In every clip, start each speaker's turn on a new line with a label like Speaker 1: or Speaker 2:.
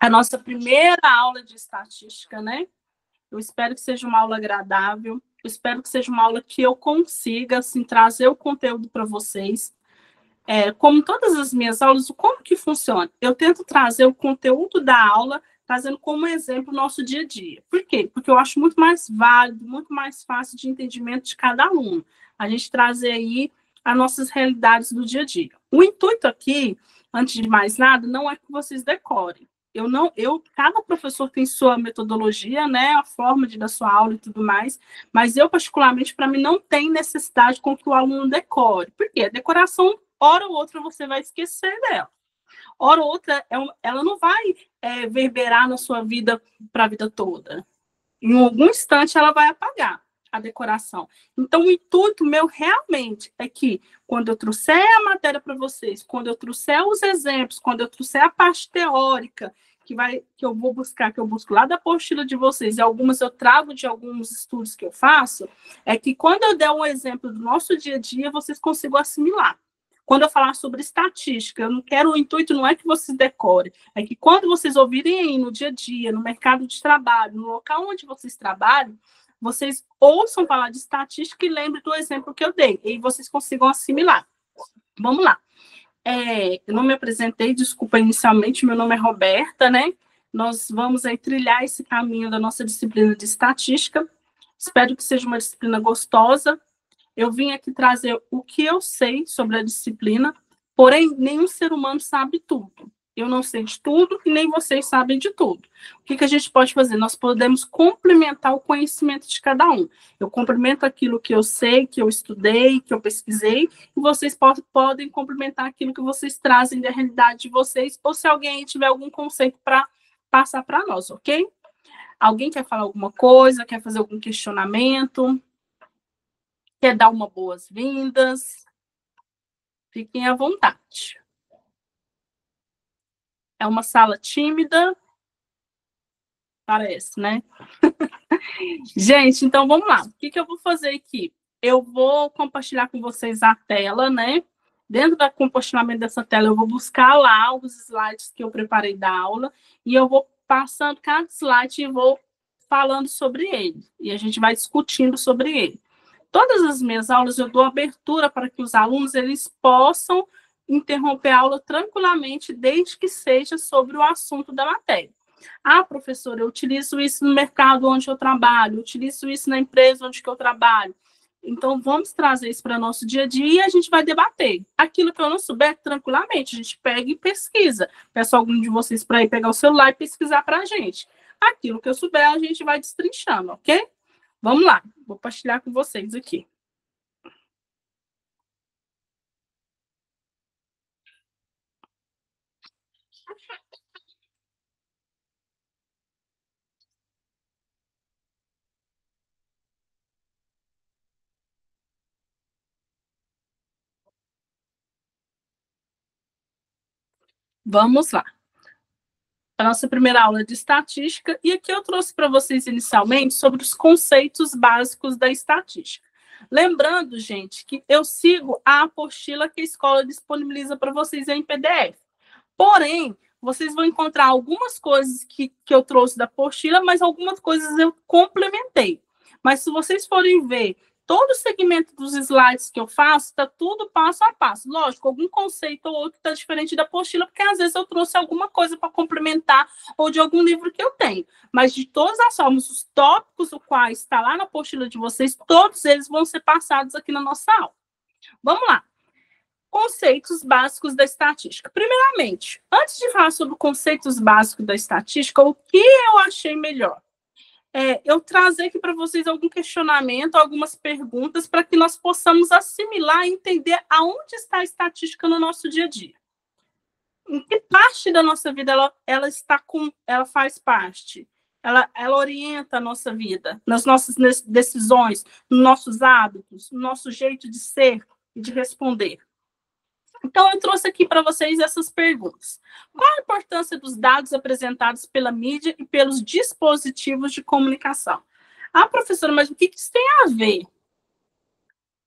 Speaker 1: a nossa primeira aula de estatística, né? Eu espero que seja uma aula agradável, eu espero que seja uma aula que eu consiga, assim, trazer o conteúdo para vocês. Como todas as minhas aulas, como que funciona? Eu tento trazer o conteúdo da aula, trazendo como exemplo o nosso dia a dia. Por quê? Porque eu acho muito mais válido, muito mais fácil de entendimento de cada aluno. A gente trazer aí as nossas realidades do dia a dia. O intuito aqui, antes de mais nada, não é que vocês decorem. Cada professor tem sua metodologia, né, a forma de dar sua aula e tudo mais, mas eu, particularmente, para mim, não tem necessidade com que o aluno decore. Por quê? A decoração, hora ou outra, você vai esquecer dela. Hora ou outra, ela não vai verberar na sua vida para a vida toda. Em algum instante, ela vai apagar a decoração. Então, o intuito meu realmente é que, quando eu trouxer a matéria para vocês, quando eu trouxer os exemplos, quando eu trouxer a parte teórica, que eu vou buscar, que eu busco lá da apostila de vocês, e algumas eu trago de alguns estudos que eu faço, é que quando eu der um exemplo do nosso dia a dia, vocês consigam assimilar. Quando eu falar sobre estatística, o intuito não é que vocês decorem, é que quando vocês ouvirem aí no dia a dia, no mercado de trabalho, no local onde vocês trabalham, vocês ouçam falar de estatística e lembrem do exemplo que eu dei, e vocês consigam assimilar. Vamos lá. Eu não me apresentei, desculpa inicialmente, meu nome é Roberta, né? Nós vamos aí trilhar esse caminho da nossa disciplina de estatística. Espero que seja uma disciplina gostosa. Eu vim aqui trazer o que eu sei sobre a disciplina, porém, nenhum ser humano sabe tudo. Eu não sei de tudo e nem vocês sabem de tudo. O que a gente pode fazer? Nós podemos complementar o conhecimento de cada um. Eu complemento aquilo que eu sei, que eu estudei, que eu pesquisei, e vocês podem complementar aquilo que vocês trazem da realidade de vocês, ou se alguém tiver algum conceito para passar para nós, ok? Alguém quer falar alguma coisa, quer fazer algum questionamento? Quer dar uma boas-vindas? Fiquem à vontade. É uma sala tímida? Parece, né? Gente, então vamos lá. O que eu vou fazer aqui? Eu vou compartilhar com vocês a tela, né? Dentro do compartilhamento dessa tela, eu vou buscar lá os slides que eu preparei da aula e eu vou passando cada slide e vou falando sobre ele. E a gente vai discutindo sobre ele. Todas as minhas aulas eu dou abertura para que os alunos eles possam interromper a aula tranquilamente, desde que seja sobre o assunto da matéria. Ah, professora, eu utilizo isso no mercado onde eu trabalho, eu utilizo isso na empresa onde eu trabalho. Então, vamos trazer isso para o nosso dia a dia e a gente vai debater. Aquilo que eu não souber, tranquilamente, a gente pega e pesquisa. Peço a algum de vocês para ir pegar o celular e pesquisar para a gente. Aquilo que eu souber, a gente vai destrinchando, ok? Vamos lá, vou compartilhar com vocês aqui. Vamos lá. A nossa primeira aula de estatística, e aqui eu trouxe para vocês inicialmente sobre os conceitos básicos da estatística. Lembrando, gente, que eu sigo a apostila que a escola disponibiliza para vocês em PDF. Porém, vocês vão encontrar algumas coisas que eu trouxe da apostila, mas algumas coisas eu complementei. Mas se vocês forem ver todo o segmento dos slides que eu faço, está tudo passo a passo. Lógico, algum conceito ou outro está diferente da apostila, porque às vezes eu trouxe alguma coisa para complementar ou de algum livro que eu tenho. Mas de todas as formas, os tópicos, os quais está lá na apostila de vocês, todos eles vão ser passados aqui na nossa aula. Vamos lá. Conceitos básicos da estatística. Primeiramente, antes de falar sobre conceitos básicos da estatística, o que eu achei melhor? Eu trazer aqui para vocês algum questionamento, algumas perguntas, para que nós possamos assimilar e entender aonde está a estatística no nosso dia a dia. Em que parte da nossa vida ela faz parte? Ela orienta a nossa vida, nas nossas decisões, nos nossos hábitos, no nosso jeito de ser e de responder. Então, eu trouxe aqui para vocês essas perguntas. Qual a importância dos dados apresentados pela mídia e pelos dispositivos de comunicação? Ah, professora, mas o que isso tem a ver?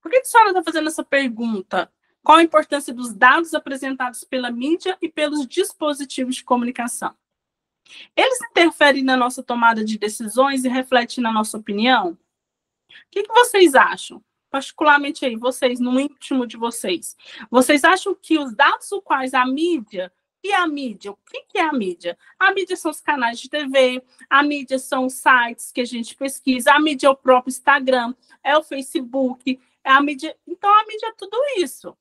Speaker 1: Por que a senhora está fazendo essa pergunta? Qual a importância dos dados apresentados pela mídia e pelos dispositivos de comunicação? Eles interferem na nossa tomada de decisões e refletem na nossa opinião? O que vocês acham? Particularmente aí, vocês, no íntimo de vocês. Vocês acham que os dados os quais a mídia, e a mídia, o que é a mídia? A mídia são os canais de TV, a mídia são os sites que a gente pesquisa, a mídia é o próprio Instagram, é o Facebook, é a mídia. Então, a mídia é tudo isso.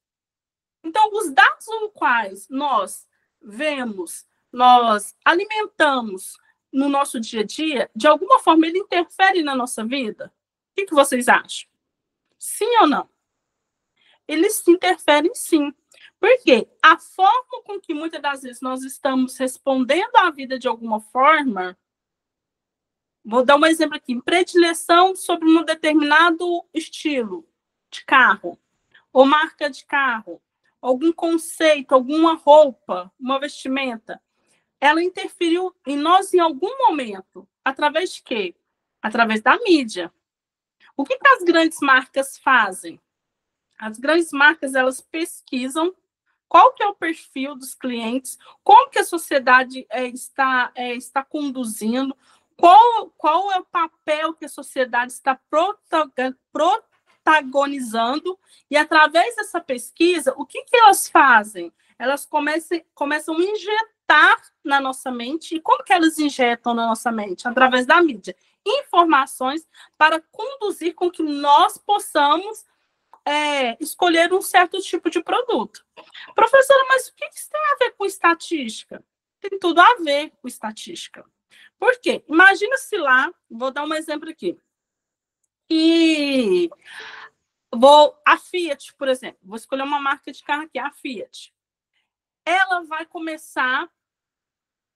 Speaker 1: Então, os dados os quais nós vemos, nós alimentamos no nosso dia a dia, de alguma forma, ele interfere na nossa vida? O que vocês acham? Sim ou não? Eles interferem sim. Por quê? A forma com que muitas das vezes nós estamos respondendo à vida de alguma forma, vou dar um exemplo aqui, predileção sobre um determinado estilo de carro, ou marca de carro, algum conceito, alguma roupa, uma vestimenta, ela interferiu em nós em algum momento. Através de quê? Através da mídia. O que as grandes marcas fazem? As grandes marcas, elas pesquisam qual que é o perfil dos clientes, como que a sociedade está conduzindo, qual é o papel que a sociedade está protagonizando, e através dessa pesquisa, o que elas fazem? Elas começam a injetar na nossa mente. E como que elas injetam na nossa mente? Através da mídia. Informações para conduzir com que nós possamos escolher um certo tipo de produto. Professora, mas o que isso tem a ver com estatística? Tem tudo a ver com estatística. Por quê? Imagina se lá, vou dar um exemplo aqui, e a Fiat, por exemplo, vou escolher uma marca de carro aqui, a Fiat. Ela vai começar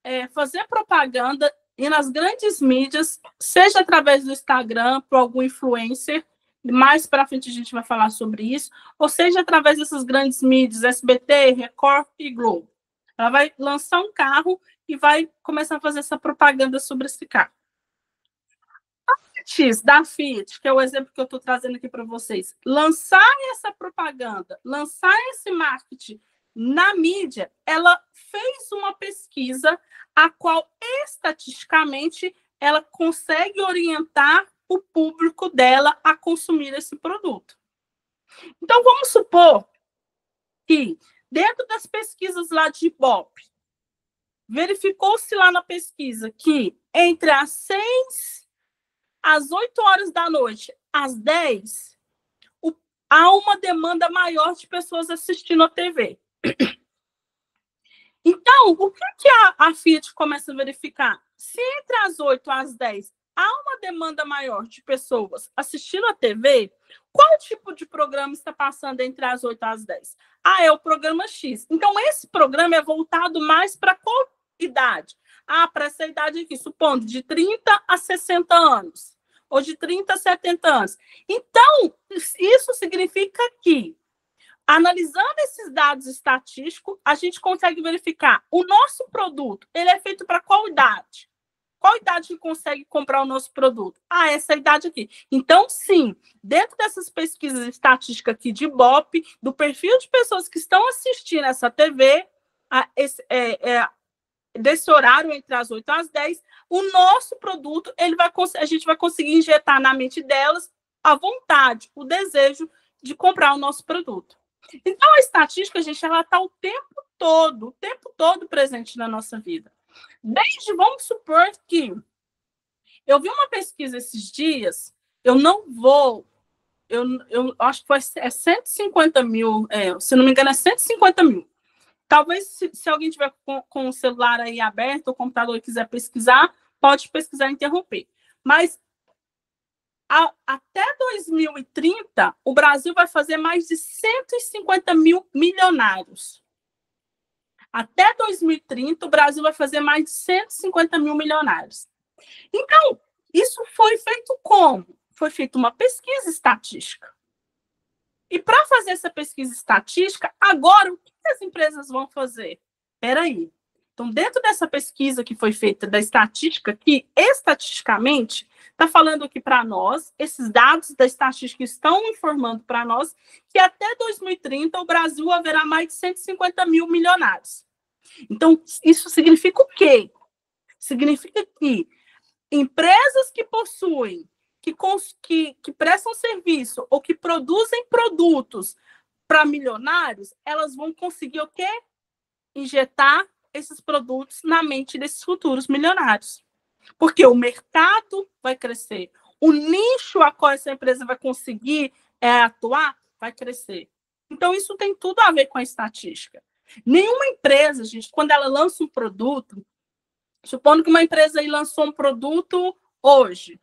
Speaker 1: a fazer propaganda e nas grandes mídias, seja através do Instagram, por algum influencer, mais para frente a gente vai falar sobre isso, ou seja, através dessas grandes mídias, SBT, Record e Globo. Ela vai lançar um carro e vai começar a fazer essa propaganda sobre esse carro. Antes da Fiat, que é o exemplo que eu estou trazendo aqui para vocês, lançar essa propaganda, lançar esse marketing na mídia, ela fez uma pesquisa a qual, estatisticamente, ela consegue orientar o público dela a consumir esse produto. Então, vamos supor que, dentro das pesquisas lá de Ibope, verificou-se lá na pesquisa que entre as 6 às 8 horas da noite, às 10, há uma demanda maior de pessoas assistindo a TV. Então, o que a Fiat começa a verificar? Se entre as 8 às 10 há uma demanda maior de pessoas assistindo a TV, qual tipo de programa está passando entre as 8 às 10? É o programa X. Então, esse programa é voltado mais para qual idade? Para essa idade aqui, supondo, de 30 a 60 anos, ou de 30 a 70 anos. Então, isso significa que, analisando esses dados estatísticos, a gente consegue verificar o nosso produto, ele é feito para qual idade? Qual idade que consegue comprar o nosso produto? Essa idade aqui. Então, sim, dentro dessas pesquisas estatísticas aqui de Ibope, do perfil de pessoas que estão assistindo essa TV, desse horário entre as 8 às 10, o nosso produto, a gente vai conseguir injetar na mente delas a vontade, o desejo de comprar o nosso produto. Então, a estatística, gente, ela está o tempo todo presente na nossa vida. Vamos supor que eu vi uma pesquisa esses dias, eu acho que foi 150 mil, se não me engano, é 150 mil. Talvez, se alguém tiver com o celular aí aberto, ou o computador e quiser pesquisar, pode pesquisar e interromper. Mas, até 2030, o Brasil vai fazer mais de 150 mil milionários. Até 2030, o Brasil vai fazer mais de 150 mil milionários. Então, isso foi feito como? Foi feita uma pesquisa estatística. E para fazer essa pesquisa estatística, agora, o que as empresas vão fazer? Espera aí. Então, dentro dessa pesquisa que foi feita da estatística, que estatisticamente está falando aqui para nós, esses dados da estatística estão informando para nós que até 2030 o Brasil haverá mais de 150 mil milionários. Então, isso significa o quê? Significa que empresas que possuem, que prestam serviço ou que produzem produtos para milionários, elas vão conseguir o quê? Injetar esses produtos na mente desses futuros milionários. Porque o mercado vai crescer, o nicho a qual essa empresa vai conseguir atuar vai crescer. Então, isso tem tudo a ver com a estatística. Nenhuma empresa, gente, quando ela lança um produto, supondo que uma empresa aí lançou um produto hoje,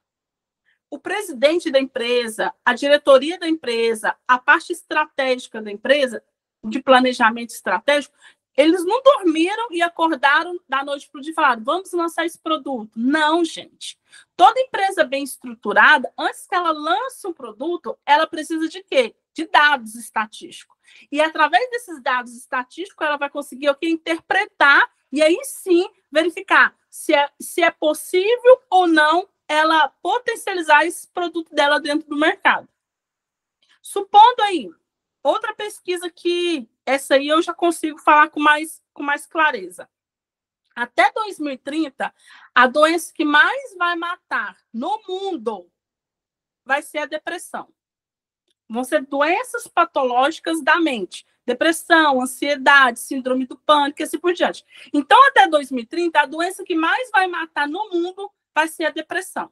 Speaker 1: o presidente da empresa, a diretoria da empresa, a parte estratégica da empresa, de planejamento estratégico, eles não dormiram e acordaram da noite para o dia e falaram, vamos lançar esse produto. Não, gente. Toda empresa bem estruturada, antes que ela lance um produto, ela precisa de quê? De dados estatísticos. E através desses dados estatísticos, ela vai conseguir o quê? Interpretar e aí sim verificar se é possível ou não ela potencializar esse produto dela dentro do mercado. Supondo aí, outra pesquisa que essa aí eu já consigo falar com mais clareza. Até 2030, a doença que mais vai matar no mundo vai ser a depressão. Vão ser doenças patológicas da mente. Depressão, ansiedade, síndrome do pânico e assim por diante. Então, até 2030, a doença que mais vai matar no mundo vai ser a depressão.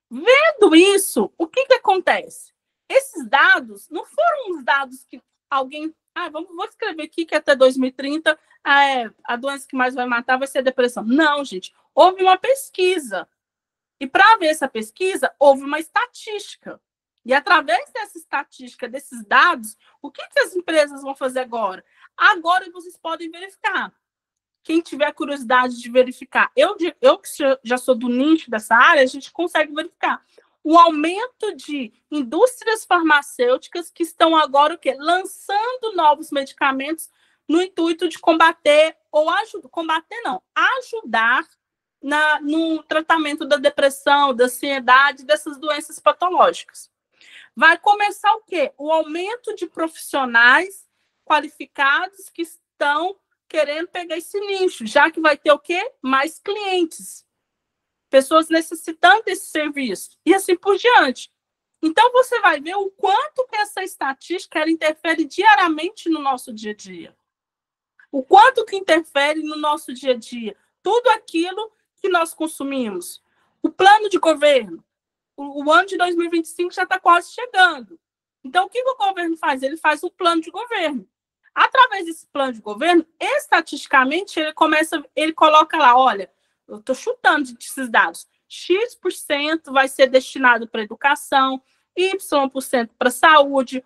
Speaker 1: Vendo isso, o que acontece? Esses dados não foram os dados que alguém... vou escrever aqui que até 2030 a doença que mais vai matar vai ser a depressão. Não, gente. Houve uma pesquisa. E para ver essa pesquisa, houve uma estatística. E através dessa estatística, desses dados, o que as empresas vão fazer agora? Agora vocês podem verificar. Quem tiver curiosidade de verificar, eu que já sou do nicho dessa área, a gente consegue verificar o aumento de indústrias farmacêuticas que estão agora o quê? Lançando novos medicamentos no intuito de combater, ajudar no tratamento da depressão, da ansiedade, dessas doenças patológicas. Vai começar o quê? O aumento de profissionais qualificados que estão querendo pegar esse nicho, já que vai ter o quê? Mais clientes. Pessoas necessitando desse serviço. E assim por diante. Então, você vai ver o quanto que essa estatística ela interfere diariamente no nosso dia a dia. O quanto que interfere no nosso dia a dia. Tudo aquilo que nós consumimos. O plano de governo. O ano de 2025 já está quase chegando. Então, o que o governo faz? Ele faz um plano de governo. Através desse plano de governo, estatisticamente, ele coloca lá, olha, eu estou chutando esses dados, X% vai ser destinado para educação, Y% para saúde,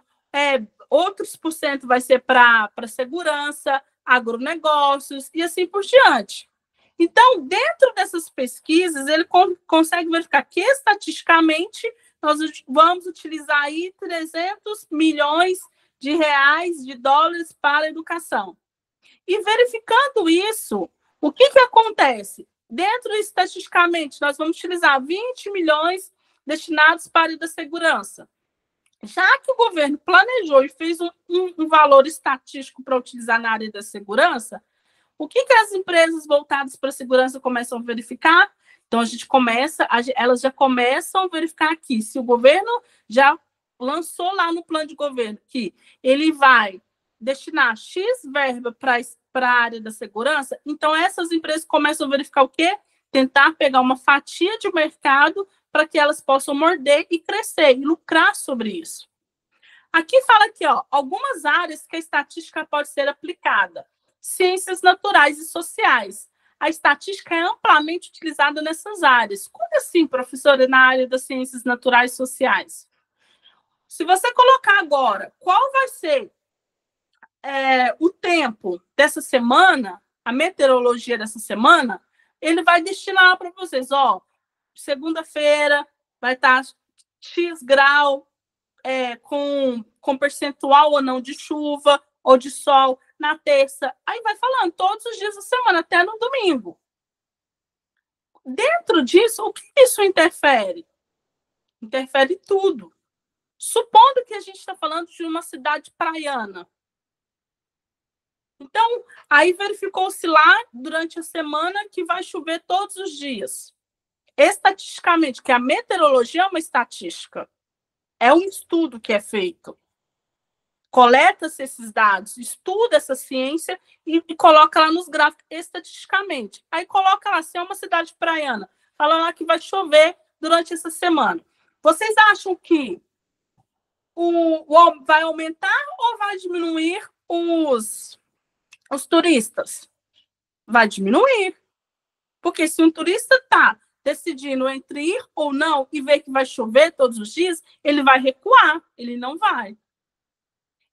Speaker 1: outros por cento vai ser para segurança, agronegócios e assim por diante. Então, dentro dessas pesquisas, ele consegue verificar que, estatisticamente, nós vamos utilizar aí 300 milhões de reais, de dólares para a educação. E verificando isso, o que acontece? Dentro, estatisticamente, nós vamos utilizar 20 milhões destinados para a área da segurança. Já que o governo planejou e fez um valor estatístico para utilizar na área da segurança, o que as empresas voltadas para a segurança começam a verificar? Então, elas já começam a verificar aqui, se o governo já lançou lá no plano de governo que ele vai destinar X verba para a área da segurança, então essas empresas começam a verificar o quê? Tentar pegar uma fatia de mercado para que elas possam morder e crescer e lucrar sobre isso. Aqui fala aqui, algumas áreas que a estatística pode ser aplicada. Ciências naturais e sociais. A estatística é amplamente utilizada nessas áreas. Como assim, professora, na área das ciências naturais e sociais? Se você colocar agora qual vai ser o tempo dessa semana, a meteorologia dessa semana, ele vai destinar para vocês, segunda-feira vai estar X grau, com percentual ou não de chuva ou de sol, na terça, aí vai falando todos os dias da semana, até no domingo. Dentro disso, o que isso interfere? Interfere tudo. Supondo que a gente está falando de uma cidade praiana. Então, aí verificou-se lá, durante a semana, que vai chover todos os dias. Estatisticamente, que a meteorologia é uma estatística. É um estudo que é feito. Coleta-se esses dados, estuda essa ciência e coloca lá nos gráficos estatisticamente. Aí coloca lá, se é uma cidade praiana, fala lá que vai chover durante essa semana. Vocês acham que vai aumentar ou vai diminuir os turistas? Vai diminuir. Porque se um turista está decidindo entre ir ou não e ver que vai chover todos os dias, ele vai recuar, ele não vai.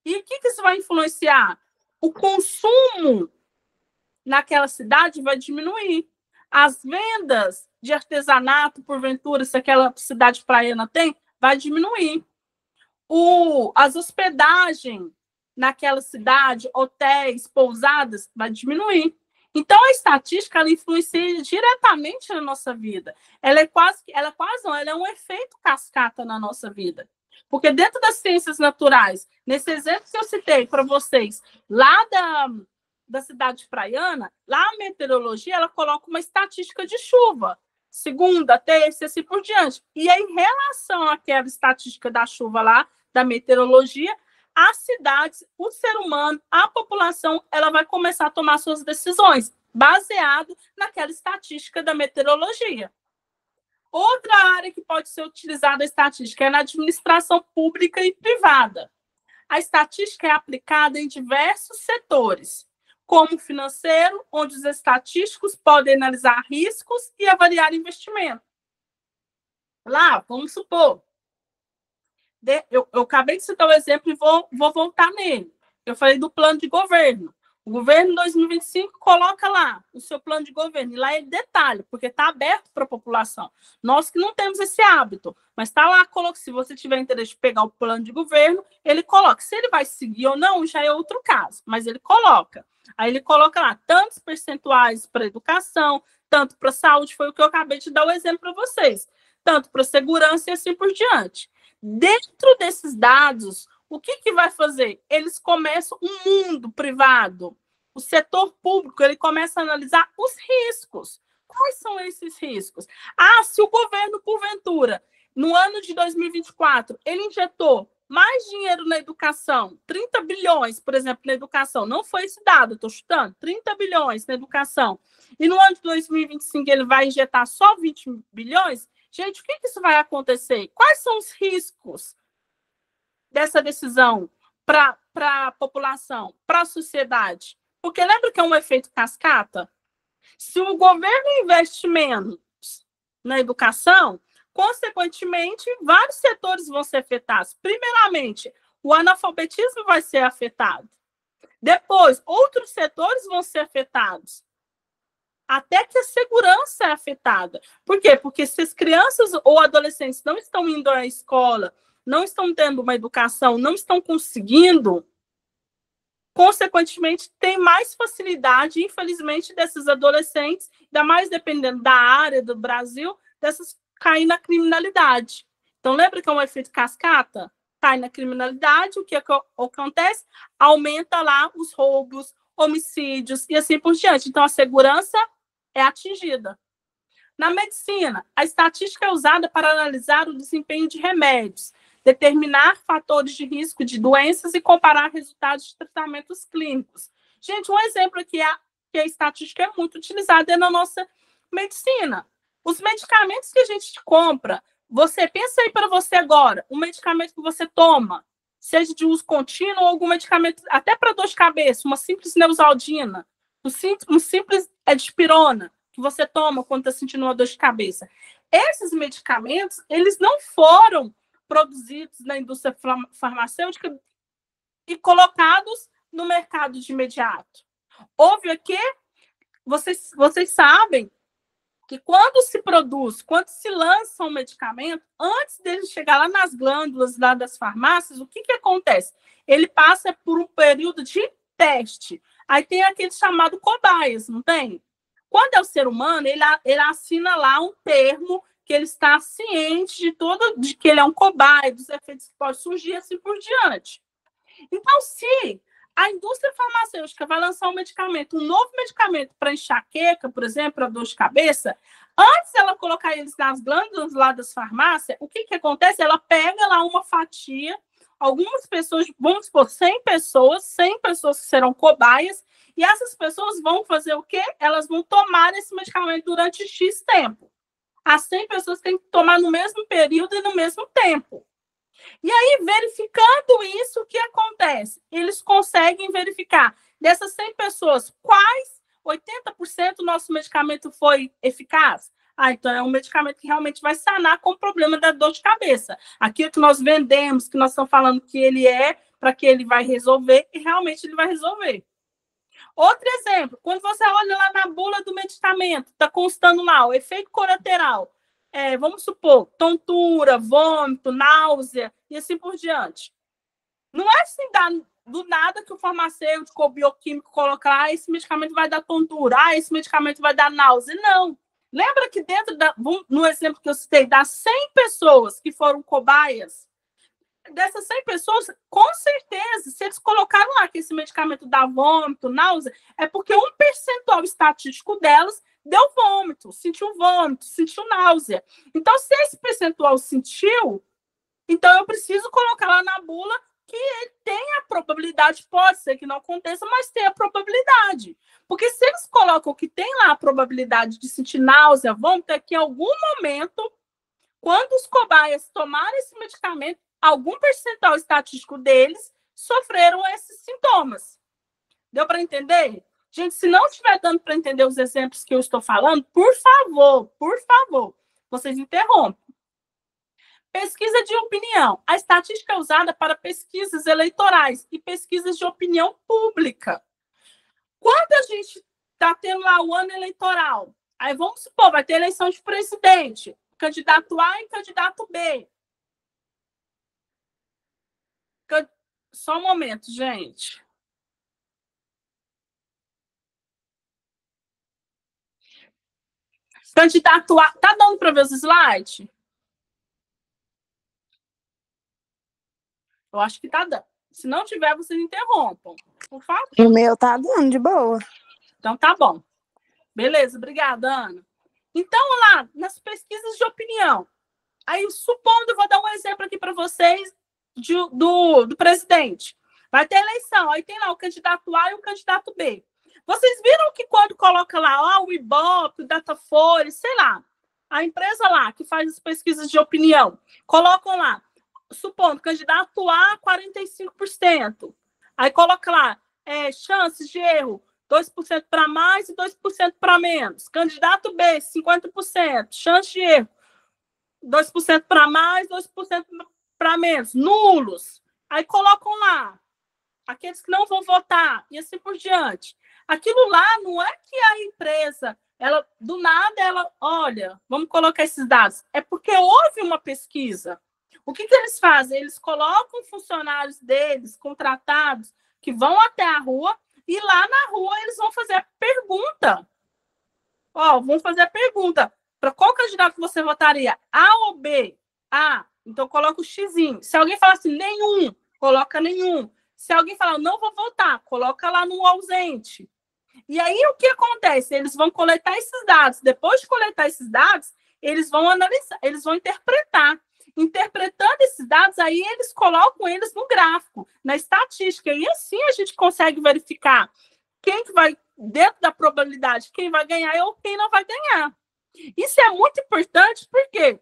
Speaker 1: E o que isso vai influenciar? O consumo naquela cidade vai diminuir. As vendas de artesanato, porventura, se aquela cidade praiana tem, vai diminuir. As hospedagens naquela cidade, hotéis, pousadas, vai diminuir. Então, a estatística ela influencia diretamente na nossa vida. Ela é um efeito cascata na nossa vida. Porque dentro das ciências naturais, nesse exemplo que eu citei para vocês, lá da cidade praiana, lá a meteorologia ela coloca uma estatística de chuva, segunda, terça, assim por diante. E aí, em relação àquela estatística da chuva lá, da meteorologia, as cidades, o ser humano, a população, ela vai começar a tomar suas decisões baseado naquela estatística da meteorologia. Outra área que pode ser utilizada a estatística é na administração pública e privada. A estatística é aplicada em diversos setores, como o financeiro, onde os estatísticos podem analisar riscos e avaliar investimento. Lá, vamos supor, eu acabei de citar o exemplo e vou voltar nele. Eu falei do plano de governo. O governo 2025 coloca lá o seu plano de governo, e lá ele detalha, porque está aberto para a população. Nós que não temos esse hábito, mas está lá, se você tiver interesse de pegar o plano de governo, ele coloca. Se ele vai seguir ou não, já é outro caso, mas ele coloca. Aí ele coloca lá tantos percentuais para educação, tanto para saúde, foi o que eu acabei de dar o exemplo para vocês, tanto para segurança e assim por diante. Dentro desses dados, o que vai fazer? Eles começam, um mundo privado, o setor público, ele começa a analisar os riscos. Quais são esses riscos? Se o governo, porventura, no ano de 2024, ele injetou mais dinheiro na educação, 30 bilhões, por exemplo, na educação, não foi esse dado, estou chutando, 30 bilhões na educação, e no ano de 2025 ele vai injetar só 20 bilhões, gente, o que isso vai acontecer? Quais são os riscos dessa decisão para a população, para a sociedade? Porque lembra que é um efeito cascata? Se o governo investe menos na educação, consequentemente, vários setores vão ser afetados. Primeiramente, o analfabetismo vai ser afetado. Depois, outros setores vão ser afetados. Até que a segurança é afetada. Por quê? Porque se as crianças ou adolescentes não estão indo à escola, não estão tendo uma educação, não estão conseguindo, consequentemente, tem mais facilidade, infelizmente, desses adolescentes, ainda mais dependendo da área do Brasil, dessas cair na criminalidade. Então, lembra que é um efeito cascata? Cai na criminalidade, o que acontece? Aumenta lá os roubos, homicídios e assim por diante. Então, a segurança é atingida. Na medicina, a estatística é usada para analisar o desempenho de remédios, determinar fatores de risco de doenças e comparar resultados de tratamentos clínicos. Gente, um exemplo aqui que a estatística é muito utilizada na nossa medicina. Os medicamentos que a gente compra, você pensa aí para você agora, um medicamento que você toma, seja de uso contínuo ou algum medicamento, até para dor de cabeça, uma simples Neosaldina, um simples dipirona, que você toma quando está sentindo uma dor de cabeça. Esses medicamentos, eles não foram produzidos na indústria farmacêutica e colocados no mercado de imediato. Houve aqui, vocês sabem que quando se produz, quando se lança um medicamento, antes dele chegar lá nas glândulas lá das farmácias, o que acontece? Ele passa por um período de teste. Aí tem aquele chamado cobaias, não tem? Quando é o ser humano, ele assina lá um termo que ele está ciente de que ele é um cobaia, dos efeitos que podem surgir assim por diante. Então, se A indústria farmacêutica vai lançar um medicamento, um novo medicamento para enxaqueca, por exemplo, para dor de cabeça. Antes ela colocar eles nas glândulas lá das farmácias, o que acontece? Ela pega lá uma fatia, algumas pessoas, vamos supor, 100 pessoas que serão cobaias, e essas pessoas vão fazer o quê? Elas vão tomar esse medicamento durante X tempo. As 100 pessoas têm que tomar no mesmo período e no mesmo tempo. E aí, verificando isso, o que acontece? Eles conseguem verificar dessas 100 pessoas, quais 80% do nosso medicamento foi eficaz? Ah, então é um medicamento que realmente vai sanar com o problema da dor de cabeça. Aquilo que nós vendemos, que nós estamos falando que ele é, para que ele vai resolver, e realmente ele vai resolver. Outro exemplo, quando você olha lá na bula do medicamento, está constando lá o efeito colateral, vamos supor, tontura, vômito, náusea e assim por diante. Não é assim do nada que o farmacêutico ou bioquímico colocar esse medicamento vai dar tontura, esse medicamento vai dar náusea. Não. Lembra que dentro no exemplo que eu citei, das 100 pessoas que foram cobaias, dessas 100 pessoas, com certeza, se eles colocaram lá que esse medicamento dá vômito, náusea, é porque um percentual estatístico delas deu vômito, sentiu náusea. Então, se esse percentual sentiu, então eu preciso colocar lá na bula que ele tem a probabilidade, pode ser que não aconteça, mas tem a probabilidade. Porque se eles colocam que tem lá a probabilidade de sentir náusea, vômito, é que em algum momento, quando os cobaias tomarem esse medicamento, algum percentual estatístico deles sofreram esses sintomas. Deu para entender? Gente, se não estiver dando para entender os exemplos que eu estou falando, por favor, vocês interrompam. Pesquisa de opinião. A estatística é usada para pesquisas eleitorais e pesquisas de opinião pública. Quando a gente está tendo lá o ano eleitoral, aí vamos supor, vai ter eleição de presidente, candidato A e candidato B. Só um momento, gente. Candidato A. Tá dando para ver os slides? Eu acho que tá dando. Se não tiver, vocês interrompam, por favor.
Speaker 2: O meu tá dando de boa.
Speaker 1: Então tá bom. Beleza, obrigada, Ana. Então, lá, nas pesquisas de opinião, aí supondo, vou dar um exemplo aqui para vocês do presidente. Vai ter eleição, aí tem lá o candidato A e o candidato B. Vocês viram que quando coloca lá o Ibope, o Datafolha, sei lá, a empresa lá que faz as pesquisas de opinião, colocam lá, supondo, candidato A, 45%. Aí coloca lá, chances de erro, 2% para mais e 2% para menos. Candidato B, 50%. Chance de erro, 2% para mais, 2% para menos. Nulos. Aí colocam lá aqueles que não vão votar e assim por diante. Aquilo lá não é que a empresa, ela do nada, olha, vamos colocar esses dados. É porque houve uma pesquisa. O que eles fazem? Eles colocam funcionários deles, contratados, que vão até a rua, e lá na rua eles vão fazer a pergunta. Vão fazer a pergunta. Para qual candidato você votaria? A ou B? A. Então coloca o xizinho. Se alguém falar assim, nenhum, coloca nenhum. Se alguém falar, não vou votar, coloca lá no ausente. E aí o que acontece? Eles vão coletar esses dados. Depois de coletar esses dados, eles vão analisar, eles vão interpretar. Interpretando esses dados, aí eles colocam eles no gráfico, na estatística. E assim a gente consegue verificar quem que vai, dentro da probabilidade, quem vai ganhar ou quem não vai ganhar. Isso é muito importante, porque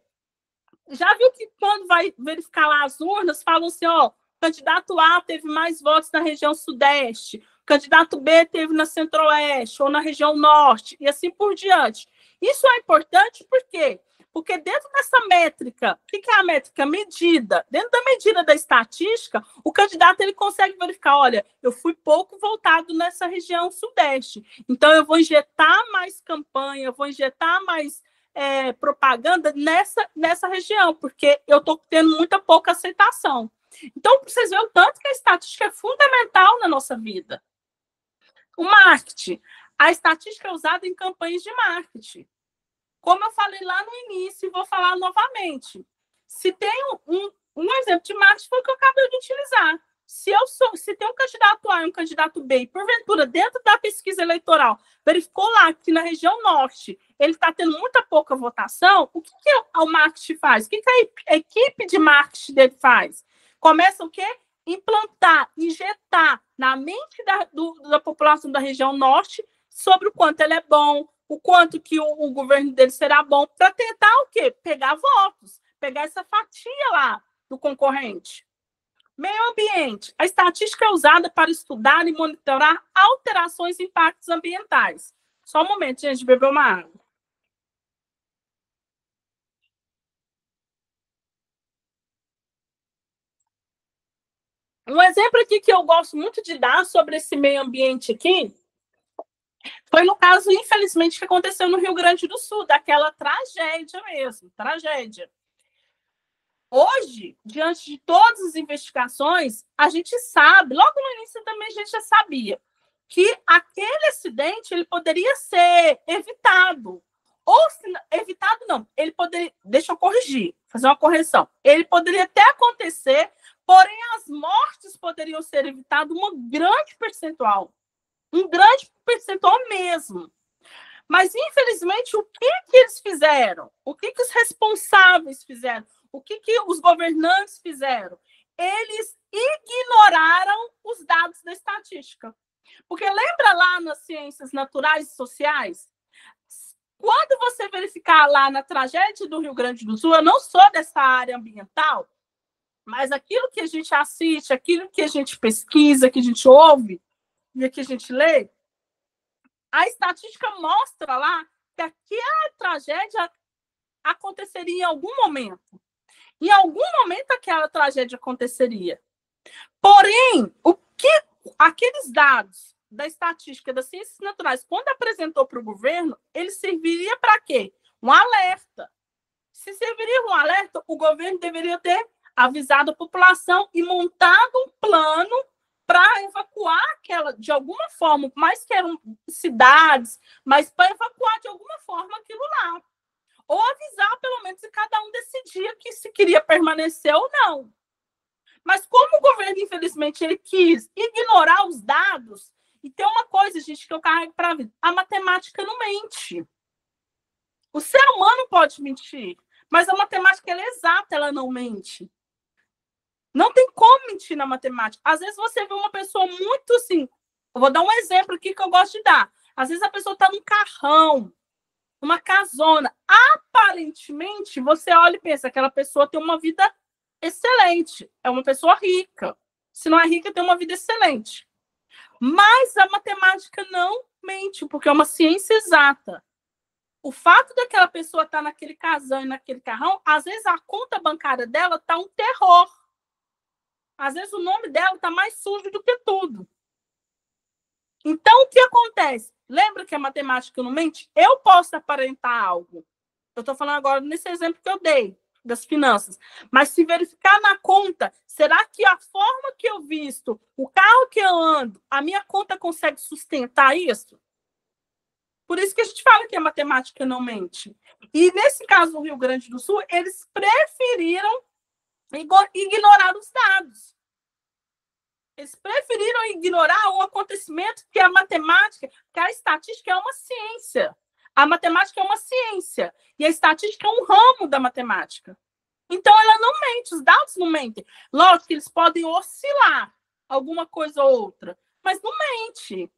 Speaker 1: já viu que quando vai verificar lá as urnas, falam assim, o candidato A teve mais votos na região sudeste, o candidato B teve na centro-oeste ou na região norte, e assim por diante. Isso é importante por quê? Porque dentro dessa métrica, o que é a métrica? Medida. Dentro da medida da estatística, o candidato ele consegue verificar, olha, eu fui pouco voltado nessa região sudeste, então eu vou injetar mais campanha, eu vou injetar mais propaganda nessa região, porque eu estou tendo muita pouca aceitação. Então, vocês veem o tanto que a estatística é fundamental na nossa vida. O marketing. A estatística é usada em campanhas de marketing. Como eu falei lá no início, e vou falar novamente. Se tem um exemplo de marketing, foi o que eu acabei de utilizar. Se tem um candidato A e um candidato B, e porventura, dentro da pesquisa eleitoral, verificou lá que na região norte ele está tendo muita pouca votação, o que o marketing faz? O que a equipe de marketing dele faz? Começa o quê? Implantar, injetar na mente da população da região norte sobre o quanto ele é bom, o quanto que o governo dele será bom, para tentar o quê? Pegar votos, pegar essa fatia lá do concorrente. Meio ambiente. A estatística é usada para estudar e monitorar alterações e impactos ambientais. Só um momento, gente, beber uma água. Um exemplo aqui que eu gosto muito de dar sobre esse meio ambiente aqui foi no caso, infelizmente, que aconteceu no Rio Grande do Sul, daquela tragédia mesmo, tragédia. Hoje, diante de todas as investigações, a gente sabe, logo no início também a gente já sabia, que aquele acidente ele poderia ser evitado. Ou se evitado não, ele poderia, deixa eu corrigir, fazer uma correção. Ele poderia até acontecer, porém as mortes poderiam ser evitadas um grande percentual mesmo. Mas, infelizmente, o que eles fizeram? O que os responsáveis fizeram? O que os governantes fizeram? Eles ignoraram os dados da estatística. Porque lembra lá nas ciências naturais e sociais? Quando você verificar lá na tragédia do Rio Grande do Sul, eu não sou dessa área ambiental, mas aquilo que a gente assiste, aquilo que a gente pesquisa, que a gente ouve e que a gente lê, a estatística mostra lá que aquela tragédia aconteceria em algum momento. Em algum momento aquela tragédia aconteceria. Porém, o que aqueles dados da estatística das ciências naturais, quando apresentou para o governo, ele serviria para quê? Um alerta. Se serviria um alerta, o governo deveria ter avisado a população e montado um plano para evacuar aquela, de alguma forma, mais que eram cidades, mas para evacuar de alguma forma aquilo lá. Ou avisar, pelo menos, se cada um decidia que se queria permanecer ou não. Mas como o governo, infelizmente, ele quis ignorar os dados, e tem uma coisa, gente, que eu carrego para a vida. A matemática não mente. O ser humano pode mentir, mas a matemática ela é exata, ela não mente. Não tem como mentir na matemática. Às vezes você vê uma pessoa muito assim. Eu vou dar um exemplo aqui que eu gosto de dar. Às vezes a pessoa está num carrão, uma casona. Aparentemente, você olha e pensa que aquela pessoa tem uma vida excelente. É uma pessoa rica. Se não é rica, tem uma vida excelente. Mas a matemática não mente, porque é uma ciência exata. O fato daquela pessoa estar naquele casão e naquele carrão, às vezes a conta bancária dela está um terror. Às vezes o nome dela está mais sujo do que tudo. Então, o que acontece? Lembra que a matemática não mente? Eu posso aparentar algo. Eu estou falando agora nesse exemplo que eu dei, das finanças. Mas se verificar na conta, será que a forma que eu visto, o carro que eu ando, a minha conta consegue sustentar isso? Por isso que a gente fala que a matemática não mente. E nesse caso do Rio Grande do Sul, eles preferiram ignorar os dados. Eles preferiram ignorar um acontecimento que a matemática, que a estatística é uma ciência. A matemática é uma ciência. E a estatística é um ramo da matemática. Então, ela não mente, os dados não mentem. Lógico que eles podem oscilar alguma coisa ou outra, mas não mente.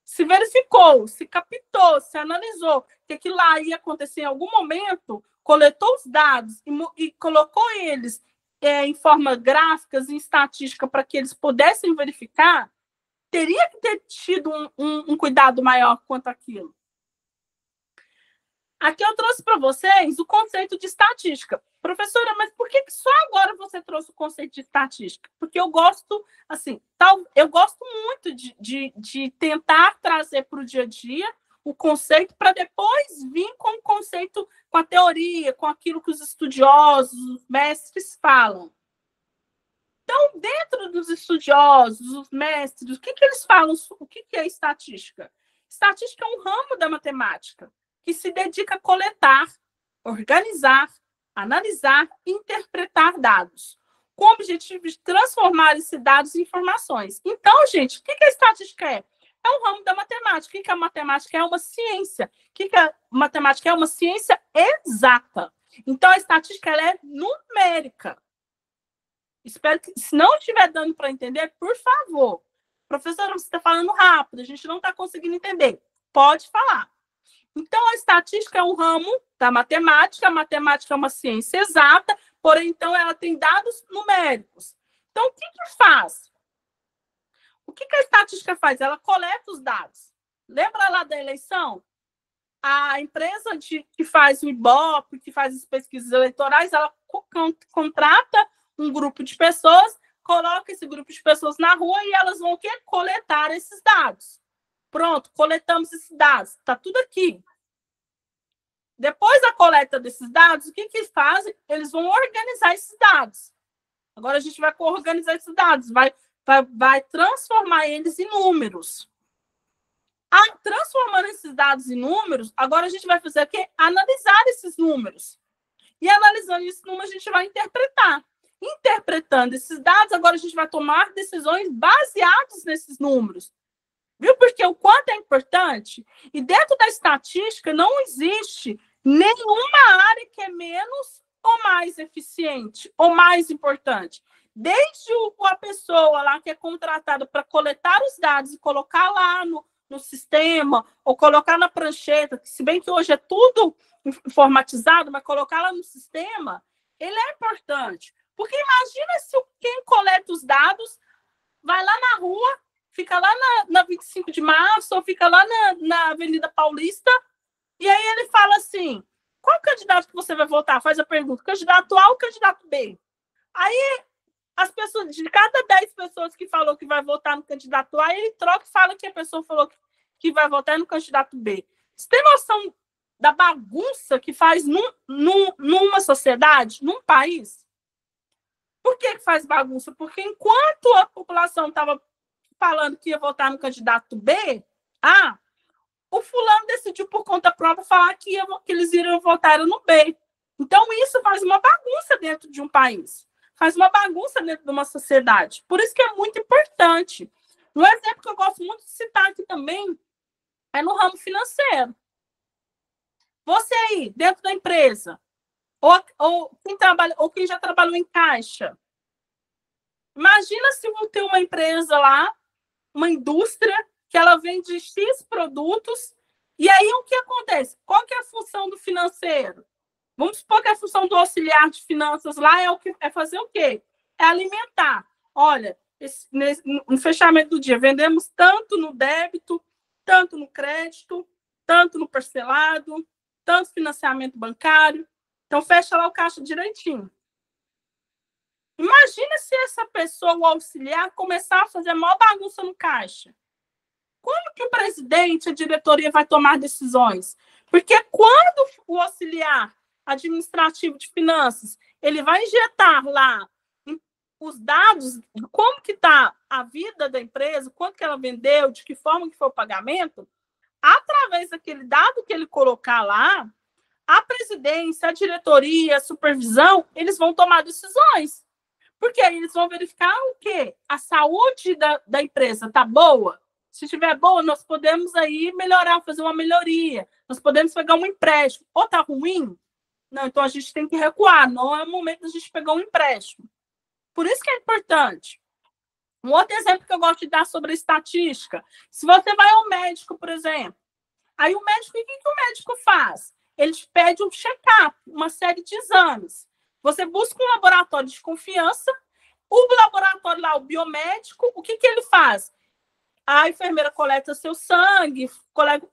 Speaker 1: Se verificou, se captou, se analisou que aquilo lá ia acontecer em algum momento, coletou os dados e colocou eles em forma gráficas e estatística para que eles pudessem verificar, teria que ter tido um cuidado maior quanto àquilo. Aqui eu trouxe para vocês o conceito de estatística. Professora, mas por que só agora você trouxe o conceito de estatística? Porque eu gosto, assim, eu gosto muito de tentar trazer para o dia a dia o conceito para depois vir com o conceito, com a teoria, com aquilo que os estudiosos, os mestres falam. Então, dentro dos estudiosos, os mestres, o que eles falam? O que é estatística? Estatística é um ramo da matemática que se dedica a coletar, organizar, analisar e interpretar dados. com o objetivo de transformar esses dados em informações. Então, gente, o que a estatística é? É um ramo da matemática. O que a matemática é? Uma ciência. O que a matemática é? Uma ciência exata. Então, a estatística ela é numérica. Espero que, se não estiver dando para entender, por favor. Professora, você está falando rápido, a gente não está conseguindo entender. Pode falar. Então, a estatística é um ramo da matemática, a matemática é uma ciência exata, porém, então, ela tem dados numéricos. Então, o que faz? O que a estatística faz? Ela coleta os dados. Lembra lá da eleição? A empresa que faz o Ibope, que faz as pesquisas eleitorais, ela contrata um grupo de pessoas, coloca esse grupo de pessoas na rua e elas vão coletar esses dados. Pronto, coletamos esses dados. Está tudo aqui. Depois da coleta desses dados, o que fazem? Eles vão organizar esses dados. Agora a gente vai organizar esses dados, vai transformar eles em números. Transformando esses dados em números, agora a gente vai fazer o quê? Analisar esses números. E analisando esses números, a gente vai interpretar. Interpretando esses dados, agora a gente vai tomar decisões baseadas nesses números. Viu? Porque o quanto é importante. E dentro da estatística não existe nenhuma área que é menos ou mais eficiente ou mais importante. Desde a pessoa lá que é contratada para coletar os dados e colocar lá no sistema, ou colocar na prancheta, que se bem que hoje é tudo informatizado, mas colocar lá no sistema, ele é importante. Porque imagina se quem coleta os dados vai lá na rua, fica lá na 25 de março, ou fica lá na Avenida Paulista, e aí ele fala assim, qual candidato que você vai votar? Faz a pergunta, candidato A ou candidato B? Aí as pessoas, de cada 10 pessoas que falou que vai votar no candidato A, ele troca e fala que a pessoa falou que vai votar no candidato B. Você tem noção da bagunça que faz numa sociedade, num país? Por que faz bagunça? Porque enquanto a população estava falando que ia votar no candidato B, o fulano decidiu por conta própria falar que eles iriam votar no B. Então, isso faz uma bagunça dentro de um país. Faz uma bagunça dentro de uma sociedade. Por isso que é muito importante. Um exemplo que eu gosto muito de citar aqui também é no ramo financeiro. Você aí, dentro da empresa, ou quem já trabalhou em caixa, imagina se vão ter uma empresa lá, uma indústria, que ela vende X produtos, e aí o que acontece? Qual que é a função do financeiro? Vamos supor que a função do auxiliar de finanças lá é fazer o quê? É alimentar. Olha, no fechamento do dia, vendemos tanto no débito, tanto no crédito, tanto no parcelado, tanto financiamento bancário. Então, fecha lá o caixa direitinho. Imagina se essa pessoa, o auxiliar, começar a fazer a maior bagunça no caixa. Como que o presidente, a diretoria vai tomar decisões? Porque quando o auxiliar administrativo de finanças, ele vai injetar lá os dados de como que está a vida da empresa, quanto que ela vendeu, de que forma que foi o pagamento, através daquele dado que ele colocar lá, a presidência, a diretoria, a supervisão, eles vão tomar decisões. Porque aí eles vão verificar o quê? A saúde da empresa está boa? Se estiver boa, nós podemos aí melhorar, fazer uma melhoria. Nós podemos pegar um empréstimo. Ou está ruim? Não, então a gente tem que recuar. Não é o momento da gente pegar um empréstimo. Por isso que é importante. Um outro exemplo que eu gosto de dar sobre a estatística. Se você vai ao médico, por exemplo, aí o médico, o que o médico faz? Ele te pede um check-up, uma série de exames. Você busca um laboratório de confiança, o laboratório lá, o biomédico, o que ele faz? A enfermeira coleta seu sangue,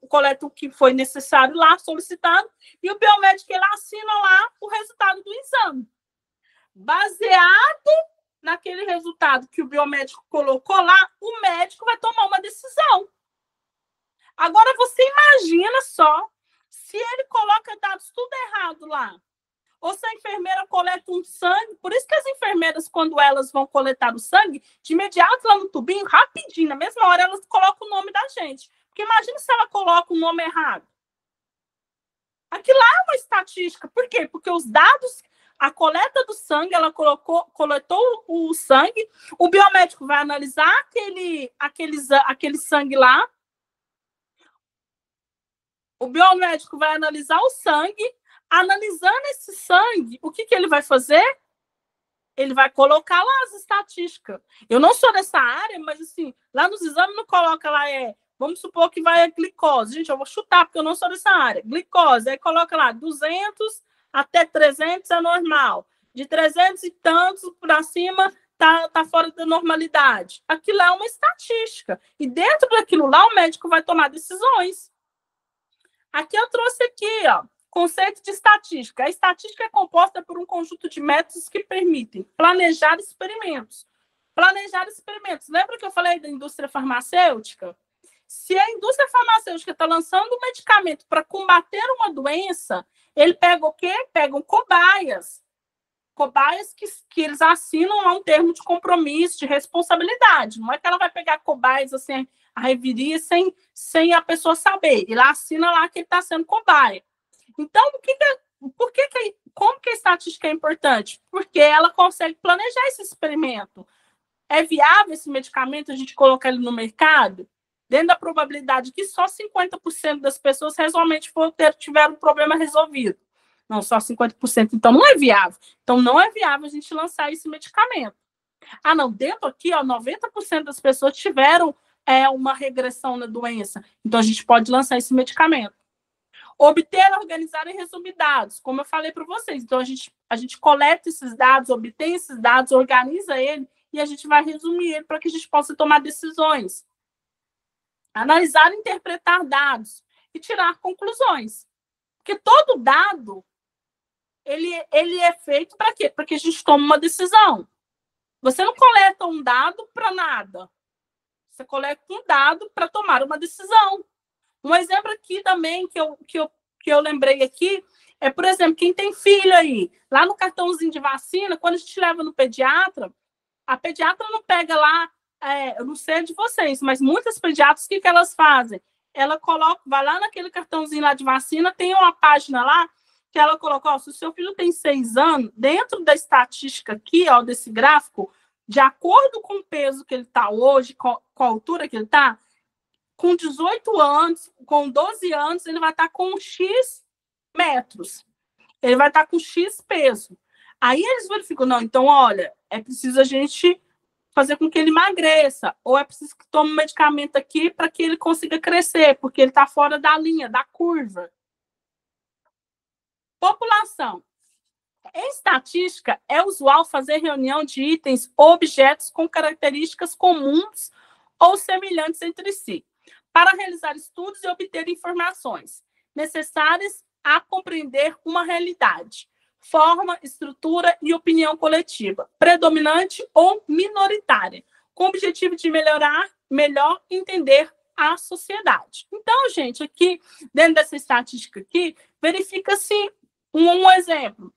Speaker 1: coleta o que foi necessário lá, solicitado, e o biomédico ele assina lá o resultado do exame. Baseado naquele resultado que o biomédico colocou lá, o médico vai tomar uma decisão. Agora, você imagina só se ele coloca dados tudo errado lá. Ou se a enfermeira coleta um sangue, por isso que as enfermeiras, quando elas vão coletar o sangue, de imediato lá no tubinho, rapidinho, na mesma hora, elas colocam o nome da gente. Porque imagina se ela coloca o nome errado. Aquilo lá é uma estatística. Por quê? Porque os dados, A coleta do sangue, ela coletou o sangue, o biomédico vai analisar aquele sangue lá, o biomédico vai analisar o sangue, analisando esse sangue, o que ele vai fazer? Ele vai colocar lá as estatísticas. Eu não sou dessa área, mas assim, lá nos exames não coloca lá, vamos supor que vai a glicose. Gente, eu vou chutar, porque eu não sou dessa área. Glicose, aí coloca lá 200 até 300 é normal. De 300 e tantos para cima tá fora da normalidade. Aquilo é uma estatística. E dentro daquilo lá, o médico vai tomar decisões. Aqui eu trouxe aqui, ó, conceito de estatística. A estatística é composta por um conjunto de métodos que permitem planejar experimentos. Planejar experimentos. Lembra que eu falei da indústria farmacêutica? Se a indústria farmacêutica está lançando um medicamento para combater uma doença, ele pega o quê? Pegam cobaias. Cobaias que eles assinam lá um termo de compromisso, de responsabilidade. Não é que ela vai pegar cobaias assim, a reviria sem a pessoa saber. Ele assina lá que ele está sendo cobaia. Então, como que a estatística é importante? Porque ela consegue planejar esse experimento. É viável esse medicamento a gente colocar ele no mercado? Dentro da probabilidade que só 50% das pessoas realmente tiveram o problema resolvido. Não, só 50%. Então, não é viável. Então, não é viável a gente lançar esse medicamento. Ah, não, dentro aqui, ó, 90% das pessoas tiveram uma regressão na doença. Então, a gente pode lançar esse medicamento. Obter, organizar e resumir dados, como eu falei para vocês. Então, a gente coleta esses dados, obtém esses dados, organiza ele e a gente vai resumir ele para que a gente possa tomar decisões. Analisar e interpretar dados e tirar conclusões. Porque todo dado, ele é feito para quê? Para que a gente tome uma decisão. Você não coleta um dado para nada. Você coleta um dado para tomar uma decisão. Um exemplo aqui também que eu lembrei aqui é, por exemplo, quem tem filho aí, lá no cartãozinho de vacina, quando a gente leva no pediatra, a pediatra não pega lá, eu não sei de vocês, mas muitas pediatras, o que elas fazem? Ela coloca, vai lá naquele cartãozinho lá de vacina, tem uma página lá que ela coloca, ó, se o seu filho tem 6 anos, dentro da estatística aqui, ó, desse gráfico, de acordo com o peso que ele está hoje, com a altura que ele está, com 18 anos, com 12 anos, ele vai estar com X metros. Ele vai estar com X peso. Aí eles verificam, não, então, olha, é preciso a gente fazer com que ele emagreça, ou é preciso que tome um medicamento aqui para que ele consiga crescer, porque ele está fora da linha, da curva. População. Em estatística, é usual fazer reunião de itens ou objetos com características comuns ou semelhantes entre si, para realizar estudos e obter informações necessárias a compreender uma realidade, forma, estrutura e opinião coletiva, predominante ou minoritária, com o objetivo de melhor entender a sociedade. Então, gente, aqui, dentro dessa estatística aqui, verifica-se um exemplo.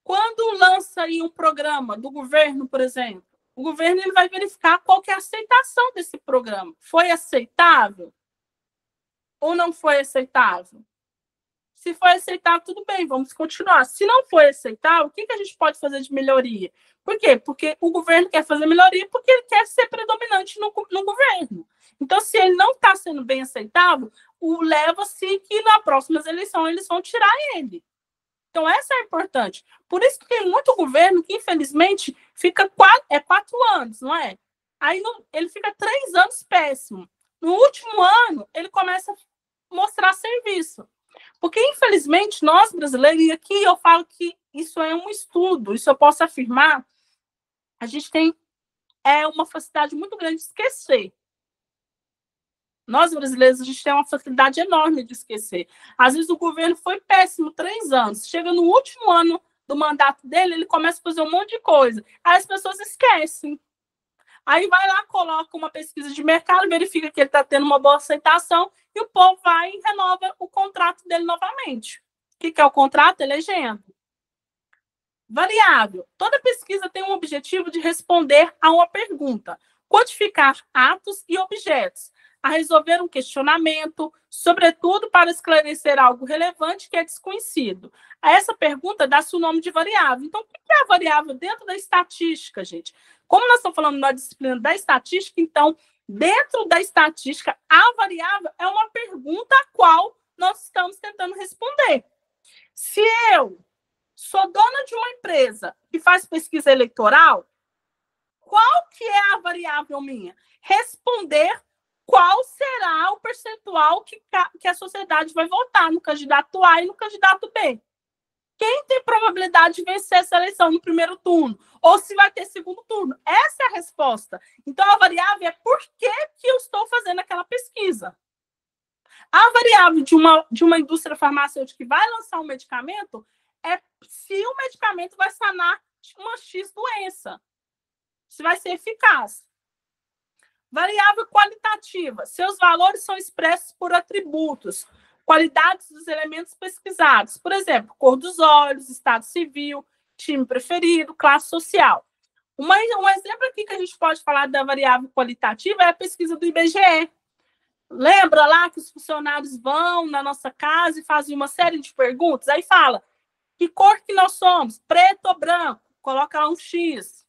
Speaker 1: Quando lança aí um programa do governo, por exemplo, o governo ele vai verificar qual que é a aceitação desse programa. Foi aceitável ou não foi aceitável? Se foi aceitável, tudo bem, vamos continuar. Se não foi aceitável, o que a gente pode fazer de melhoria? Por quê? Porque o governo quer fazer melhoria porque ele quer ser predominante no governo. Então, se ele não está sendo bem aceitável, leva-se que nas próximas eleições eles vão tirar ele. Então, essa é importante. Por isso que tem muito governo que, infelizmente, fica 4 anos, não é? Aí ele fica 3 anos péssimo. No último ano, ele começa a mostrar serviço. Porque, infelizmente, nós brasileiros, e aqui eu falo que isso é um estudo, isso eu posso afirmar, a gente tem uma facilidade muito grande de esquecer. Nós, brasileiros, a gente tem uma facilidade enorme de esquecer. Às vezes o governo foi péssimo 3 anos. Chega no último ano do mandato dele, ele começa a fazer um monte de coisa. Aí as pessoas esquecem. Aí vai lá, coloca uma pesquisa de mercado, verifica que ele está tendo uma boa aceitação e o povo vai e renova o contrato dele novamente. O que é o contrato? Elegendo. Variável. Toda pesquisa tem um objetivo de responder a uma pergunta. Quantificar atos e objetos. a resolver um questionamento, sobretudo para esclarecer algo relevante que é desconhecido. A essa pergunta dá-se o nome de variável. Então, o que é a variável dentro da estatística, gente? Como nós estamos falando na disciplina da estatística, então, dentro da estatística, a variável é uma pergunta a qual nós estamos tentando responder. Se eu sou dona de uma empresa que faz pesquisa eleitoral, qual que é a variável minha? Responder qual será o percentual que a sociedade vai votar no candidato A e no candidato B. Quem tem probabilidade de vencer essa eleição no primeiro turno? Ou se vai ter segundo turno? Essa é a resposta. Então, a variável é por que eu estou fazendo aquela pesquisa. A variável de uma indústria farmacêutica que vai lançar um medicamento é se o medicamento vai sanar uma X doença. Se vai ser eficaz. Variável qualitativa. Seus valores são expressos por atributos, qualidades dos elementos pesquisados. Por exemplo, cor dos olhos, estado civil, time preferido, classe social. Um exemplo aqui que a gente pode falar da variável qualitativa é a pesquisa do IBGE. Lembra lá que os funcionários vão na nossa casa e fazem uma série de perguntas? Aí fala, que cor que nós somos? Preto ou branco? Coloca lá um X.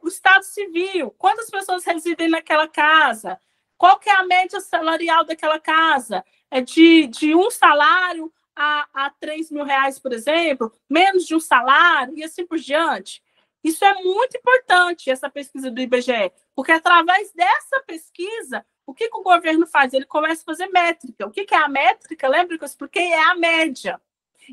Speaker 1: O estado civil, quantas pessoas residem naquela casa? Qual que é a média salarial daquela casa? É de um salário a 3 mil reais, por exemplo? Menos de um salário e assim por diante? Isso é muito importante, essa pesquisa do IBGE, porque através dessa pesquisa, o que o governo faz? Ele começa a fazer métrica. O que é a métrica? Lembra que eu expliquei? É a média.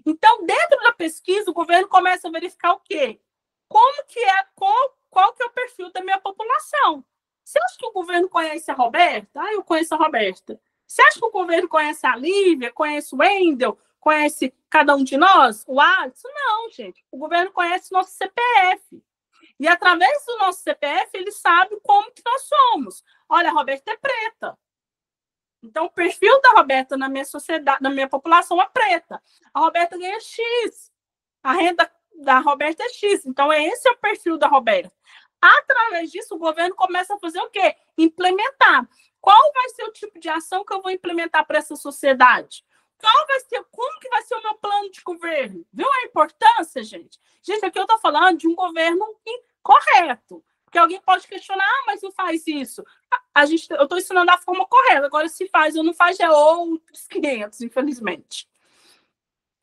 Speaker 1: Então, dentro da pesquisa, o governo começa a verificar o quê? Como que é, qual que é o perfil da minha população? Você acha que o governo conhece a Roberta? Eu conheço a Roberta. Você acha que o governo conhece a Lívia, conhece o Wendel, conhece cada um de nós? O Alisson? Não, gente. O governo conhece o nosso CPF. E através do nosso CPF, ele sabe como que nós somos. Olha, a Roberta é preta. Então, o perfil da Roberta na minha sociedade, na minha população é preta. A Roberta ganha X. A renda da Roberta é X. Então, esse é o perfil da Roberta. Através disso, o governo começa a fazer o quê? Implementar. Qual vai ser o tipo de ação que eu vou implementar para essa sociedade? Como que vai ser o meu plano de governo? Viu a importância, gente? Gente, aqui eu estou falando de um governo correto. Porque alguém pode questionar, mas não faz isso. Eu estou ensinando da forma correta. Agora, se faz ou não faz, é outros 500, infelizmente.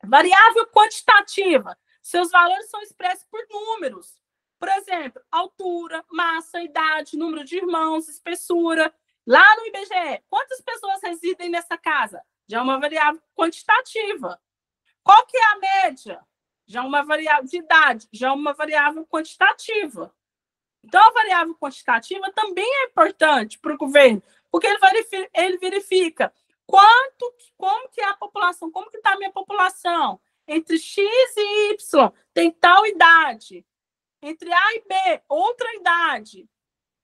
Speaker 1: Variável quantitativa. Seus valores são expressos por números. Por exemplo, altura, massa, idade, número de irmãos, espessura. Lá no IBGE, quantas pessoas residem nessa casa? Já é uma variável quantitativa. Qual que é a média? Já é uma variável de idade, já é uma variável quantitativa. Então, a variável quantitativa também é importante para o governo, porque ele verifica como que é a população, como que está a minha população. Entre X e Y, tem tal idade. Entre A e B, outra idade.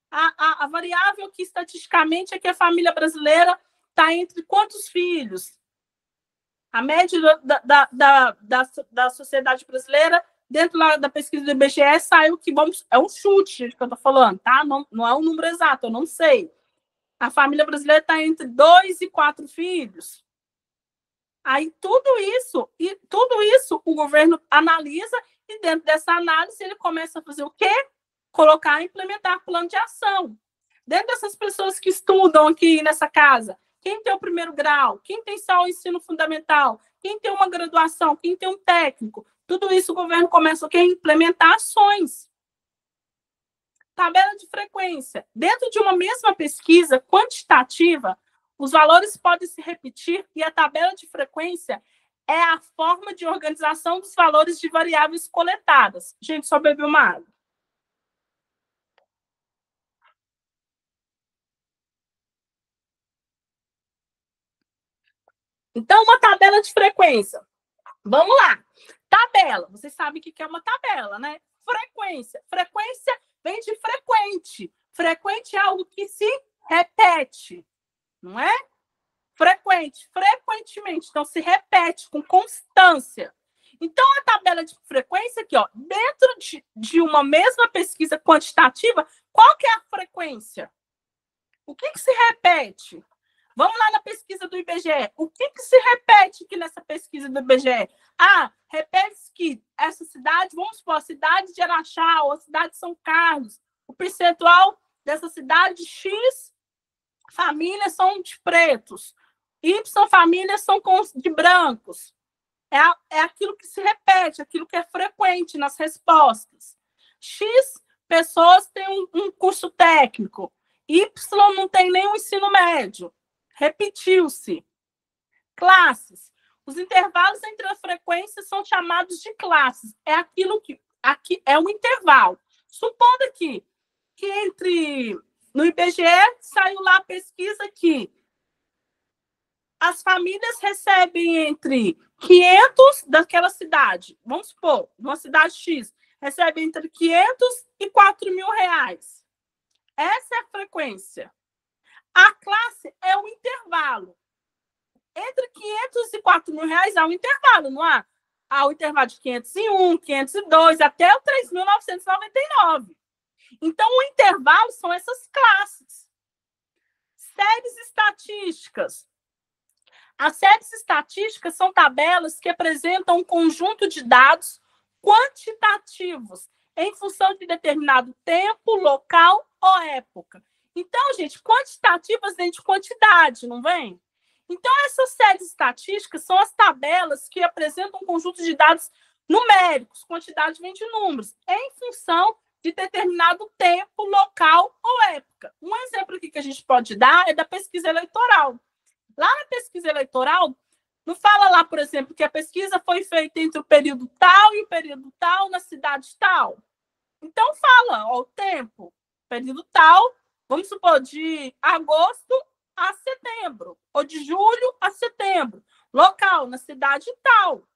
Speaker 1: A variável que, estatisticamente, é que a família brasileira está entre quantos filhos? A média da sociedade brasileira, dentro lá da pesquisa do IBGE, saiu que é um chute, gente, que eu estou falando, tá? Não é um número exato, eu não sei. A família brasileira está entre 2 e 4 filhos. Aí tudo isso o governo analisa e dentro dessa análise ele começa a fazer o quê? Colocar e implementar plano de ação. Dentro dessas pessoas que estudam aqui nessa casa, quem tem o primeiro grau, quem tem só o ensino fundamental, quem tem uma graduação, quem tem um técnico, tudo isso o governo começa a implementar ações. Tabela de frequência. Dentro de uma mesma pesquisa quantitativa, os valores podem se repetir e a tabela de frequência é a forma de organização dos valores de variáveis coletadas. Gente, só beber uma água. Então, uma tabela de frequência. Vamos lá. Tabela. Vocês sabem o que é uma tabela, né? Frequência. Frequência vem de frequente. Frequente é algo que se repete, não é? Frequente, frequentemente. Então, se repete com constância. Então, a tabela de frequência aqui, ó, dentro de uma mesma pesquisa quantitativa, qual que é a frequência? O que se repete? Vamos lá na pesquisa do IBGE. O que se repete aqui nessa pesquisa do IBGE? Repete que essa cidade, vamos supor, a cidade de Araxá ou a cidade de São Carlos, o percentual dessa cidade, X famílias são de pretos, Y famílias são de brancos. É aquilo que se repete, aquilo que é frequente nas respostas. X pessoas têm um curso técnico, Y não tem nenhum ensino médio. Repetiu-se. Classes. Os intervalos entre as frequências são chamados de classes. É aquilo que aqui é um intervalo. Supondo que no IBGE saiu lá a pesquisa que as famílias recebem entre 500 daquela cidade, vamos supor, uma cidade X, recebe entre 500 e 4 mil reais. Essa é a frequência. A classe é o intervalo. Entre 500 e 4 mil reais há um intervalo, não há? Há o intervalo de 501, 502, até o 3.999. Então, o intervalo são essas classes. Séries estatísticas. As séries estatísticas são tabelas que apresentam um conjunto de dados quantitativos em função de determinado tempo, local ou época. Então, gente, quantitativas vem de quantidade, não vem? Então, essas séries estatísticas são as tabelas que apresentam um conjunto de dados numéricos, quantidade vem de números, em função de determinado tempo, local ou época. Um exemplo aqui que a gente pode dar é da pesquisa eleitoral. Lá na pesquisa eleitoral, não fala lá, por exemplo, que a pesquisa foi feita entre o período tal e o período tal na cidade tal. Então, fala ó, o tempo, período tal, vamos supor, de agosto a setembro, ou de julho a setembro. Local, na cidade tal.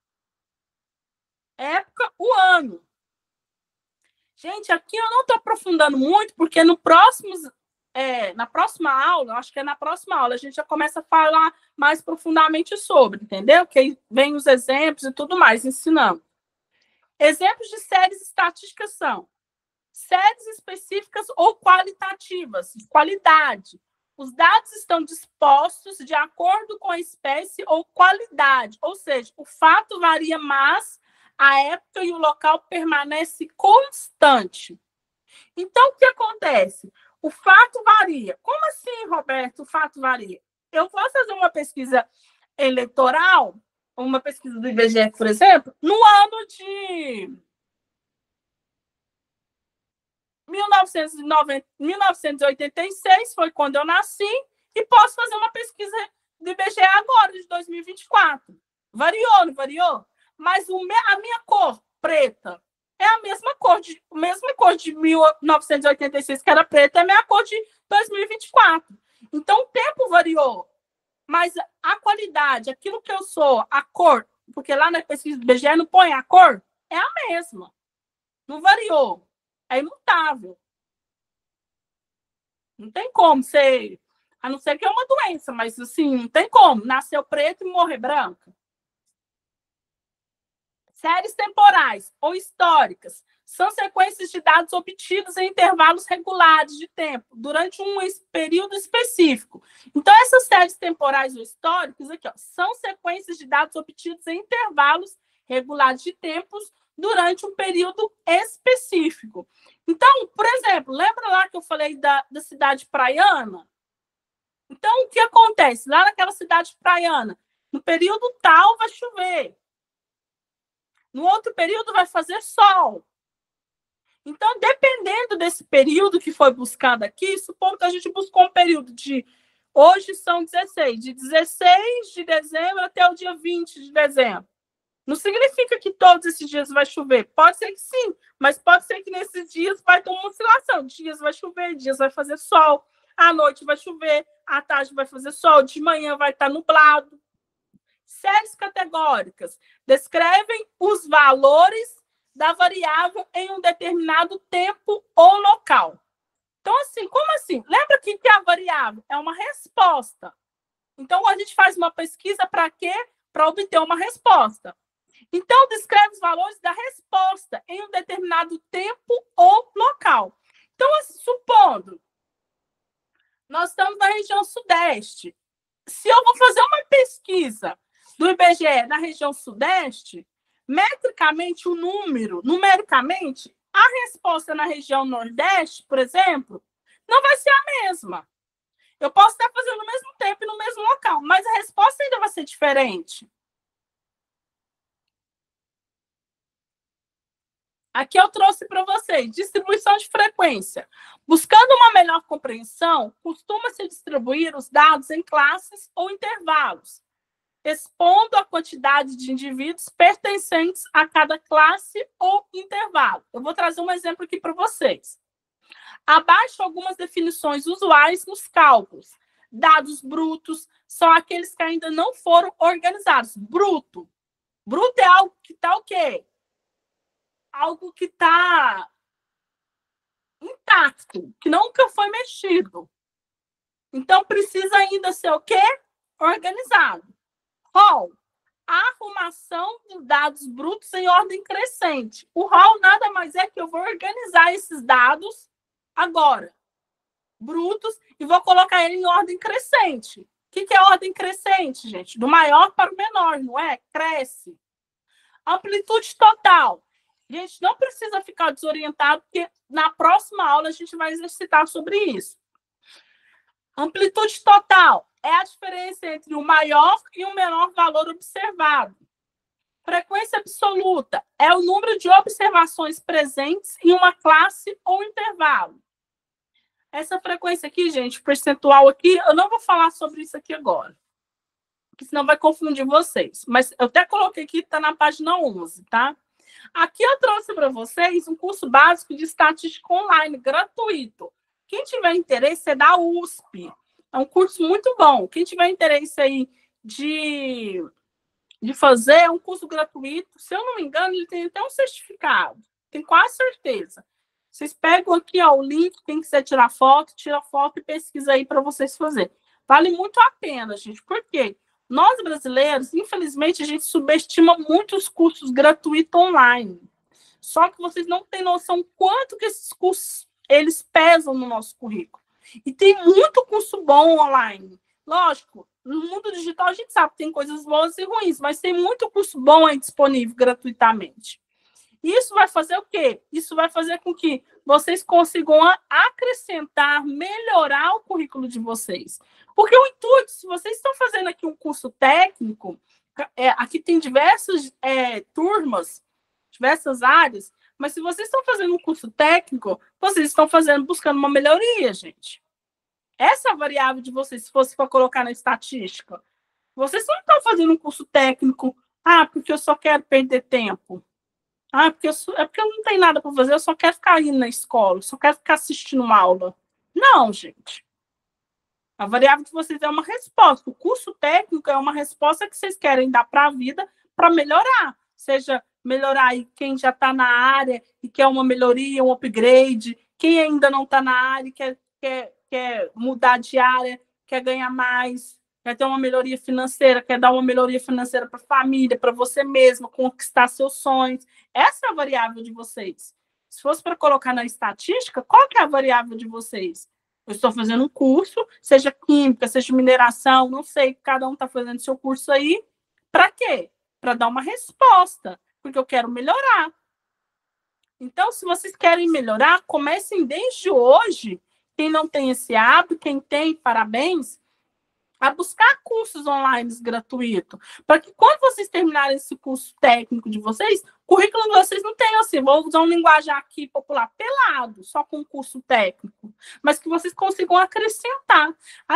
Speaker 1: Época, o ano. Gente, aqui eu não estou aprofundando muito, porque na próxima aula, acho que é na próxima aula, a gente já começa a falar mais profundamente sobre, entendeu? Que aí vem os exemplos e tudo mais, ensinando. Exemplos de séries estatísticas são séries específicas ou qualitativas, de qualidade. Os dados estão dispostos de acordo com a espécie ou qualidade, ou seja, o fato varia, mas a época e o local permanece constante. Então, o que acontece? O fato varia. Como assim, Roberto, o fato varia? Eu vou fazer uma pesquisa eleitoral, uma pesquisa do IBGE, por exemplo, no ano de 1986, foi quando eu nasci, e posso fazer uma pesquisa do IBGE agora, de 2024. Variou, não variou? Mas a minha cor, preta, é a mesma cor de 1986, que era preta, é a minha cor de 2024. Então, o tempo variou, mas a qualidade, aquilo que eu sou, a cor, porque lá na pesquisa do IBGE não põe a cor, é a mesma. Não variou. É imutável. Não tem como ser, a não ser que é uma doença, mas assim, não tem como. Nasceu preto e morrer branca. Séries temporais ou históricas são sequências de dados obtidos em intervalos regulares de tempo, durante um período específico. Então, essas séries temporais ou históricas aqui, ó, são sequências de dados obtidos em intervalos regulares de tempos durante um período específico. Então, por exemplo, lembra lá que eu falei da cidade praiana? Então, o que acontece? Lá naquela cidade praiana, no período tal vai chover. No outro período vai fazer sol. Então, dependendo desse período que foi buscado aqui, supondo que a gente buscou um período de... Hoje são 16. De 16 de dezembro até o dia 20 de dezembro. Não significa que todos esses dias vai chover. Pode ser que sim, mas pode ser que nesses dias vai ter uma oscilação. Dias vai chover, dias vai fazer sol. À noite vai chover, à tarde vai fazer sol, de manhã vai estar nublado. Séries categóricas descrevem os valores da variável em um determinado tempo ou local. Então, assim, como assim? Lembra que a variável é uma resposta. Então, a gente faz uma pesquisa para quê? Para obter uma resposta. Então, descreve os valores da resposta em um determinado tempo ou local. Então, supondo, Nós estamos na região sudeste. Se eu vou fazer uma pesquisa do IBGE na região sudeste, metricamente, numericamente, a resposta na região nordeste, por exemplo, não vai ser a mesma. Eu posso estar fazendo no mesmo tempo e no mesmo local, mas a resposta ainda vai ser diferente. Aqui eu trouxe para vocês distribuição de frequência. Buscando uma melhor compreensão, costuma-se distribuir os dados em classes ou intervalos, expondo a quantidade de indivíduos pertencentes a cada classe ou intervalo. Eu vou trazer um exemplo aqui para vocês. Abaixo algumas definições usuais nos cálculos. Dados brutos são aqueles que ainda não foram organizados. Bruto. Bruto é algo que está o quê? Algo que está intacto, que nunca foi mexido. Então, precisa ainda ser o quê? Organizado. Rol, arrumação de dados brutos em ordem crescente. O rol nada mais é que eu vou organizar esses dados agora, brutos, e vou colocar ele em ordem crescente. O que é ordem crescente, gente? Do maior para o menor, não é? Cresce. Amplitude total. Gente, não precisa ficar desorientado, porque na próxima aula a gente vai exercitar sobre isso. Amplitude total é a diferença entre o maior e o menor valor observado. Frequência absoluta é o número de observações presentes em uma classe ou intervalo. Essa frequência aqui, gente, percentual aqui, eu não vou falar sobre isso aqui agora, porque senão vai confundir vocês. Mas eu até coloquei aqui, está na página 11, tá? Aqui eu trouxe para vocês um curso básico de estatística online, gratuito. Quem tiver interesse é da USP. É um curso muito bom. Quem tiver interesse aí de fazer, é um curso gratuito. Se eu não me engano, ele tem até um certificado. Tenho quase certeza. Vocês pegam aqui ó, o link, quem quiser tirar foto, tira foto e pesquisa aí para vocês fazerem. Vale muito a pena, gente. Por quê? Nós, brasileiros, infelizmente, a gente subestima muito os cursos gratuitos online. Só que vocês não têm noção quanto que esses cursos eles pesam no nosso currículo. E tem muito curso bom online. Lógico, no mundo digital a gente sabe que tem coisas boas e ruins, mas tem muito curso bom aí disponível gratuitamente. Isso vai fazer o quê? Isso vai fazer com que vocês consigam acrescentar, melhorar o currículo de vocês. Porque o intuito, se vocês estão fazendo aqui um curso técnico, aqui tem diversas turmas, diversas áreas, mas se vocês estão fazendo um curso técnico, vocês estão buscando uma melhoria, gente. Essa é a variável de vocês, se fosse para colocar na estatística. Vocês não estão fazendo um curso técnico, porque eu só quero perder tempo. Porque eu não tenho nada para fazer, eu só quero ficar indo na escola, eu só quero ficar assistindo uma aula. Não, gente. A variável de vocês é uma resposta. O curso técnico é uma resposta que vocês querem dar para a vida para melhorar. Seja melhorar aí quem já está na área e quer uma melhoria, um upgrade. Quem ainda não está na área e quer mudar de área, quer ganhar mais, quer ter uma melhoria financeira, quer dar uma melhoria financeira para a família, para você mesma, conquistar seus sonhos. Essa é a variável de vocês. Se fosse para colocar na estatística, qual que é a variável de vocês? Eu estou fazendo um curso, seja química, seja mineração, não sei, cada um está fazendo seu curso aí. Para quê? Para dar uma resposta, porque eu quero melhorar. Então, se vocês querem melhorar, comecem desde hoje. Quem não tem esse hábito, quem tem, parabéns, a buscar cursos online gratuitos, para que quando vocês terminarem esse curso técnico de vocês, o currículo de vocês não tenha assim, vou usar um linguajar aqui popular, pelado, só com curso técnico, mas que vocês consigam acrescentar.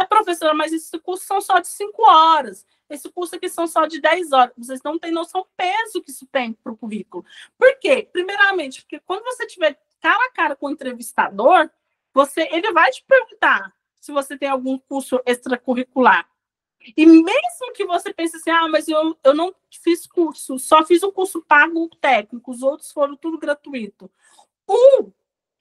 Speaker 1: Professora, mas esses cursos são só de 5 horas, esse curso aqui são só de 10 horas, vocês não têm noção do peso que isso tem para o currículo. Por quê? Primeiramente, porque quando você tiver cara a cara com o entrevistador, ele vai te perguntar se você tem algum curso extracurricular. E mesmo que você pense assim, mas eu não fiz curso, só fiz o curso pago técnico, os outros foram tudo gratuito. O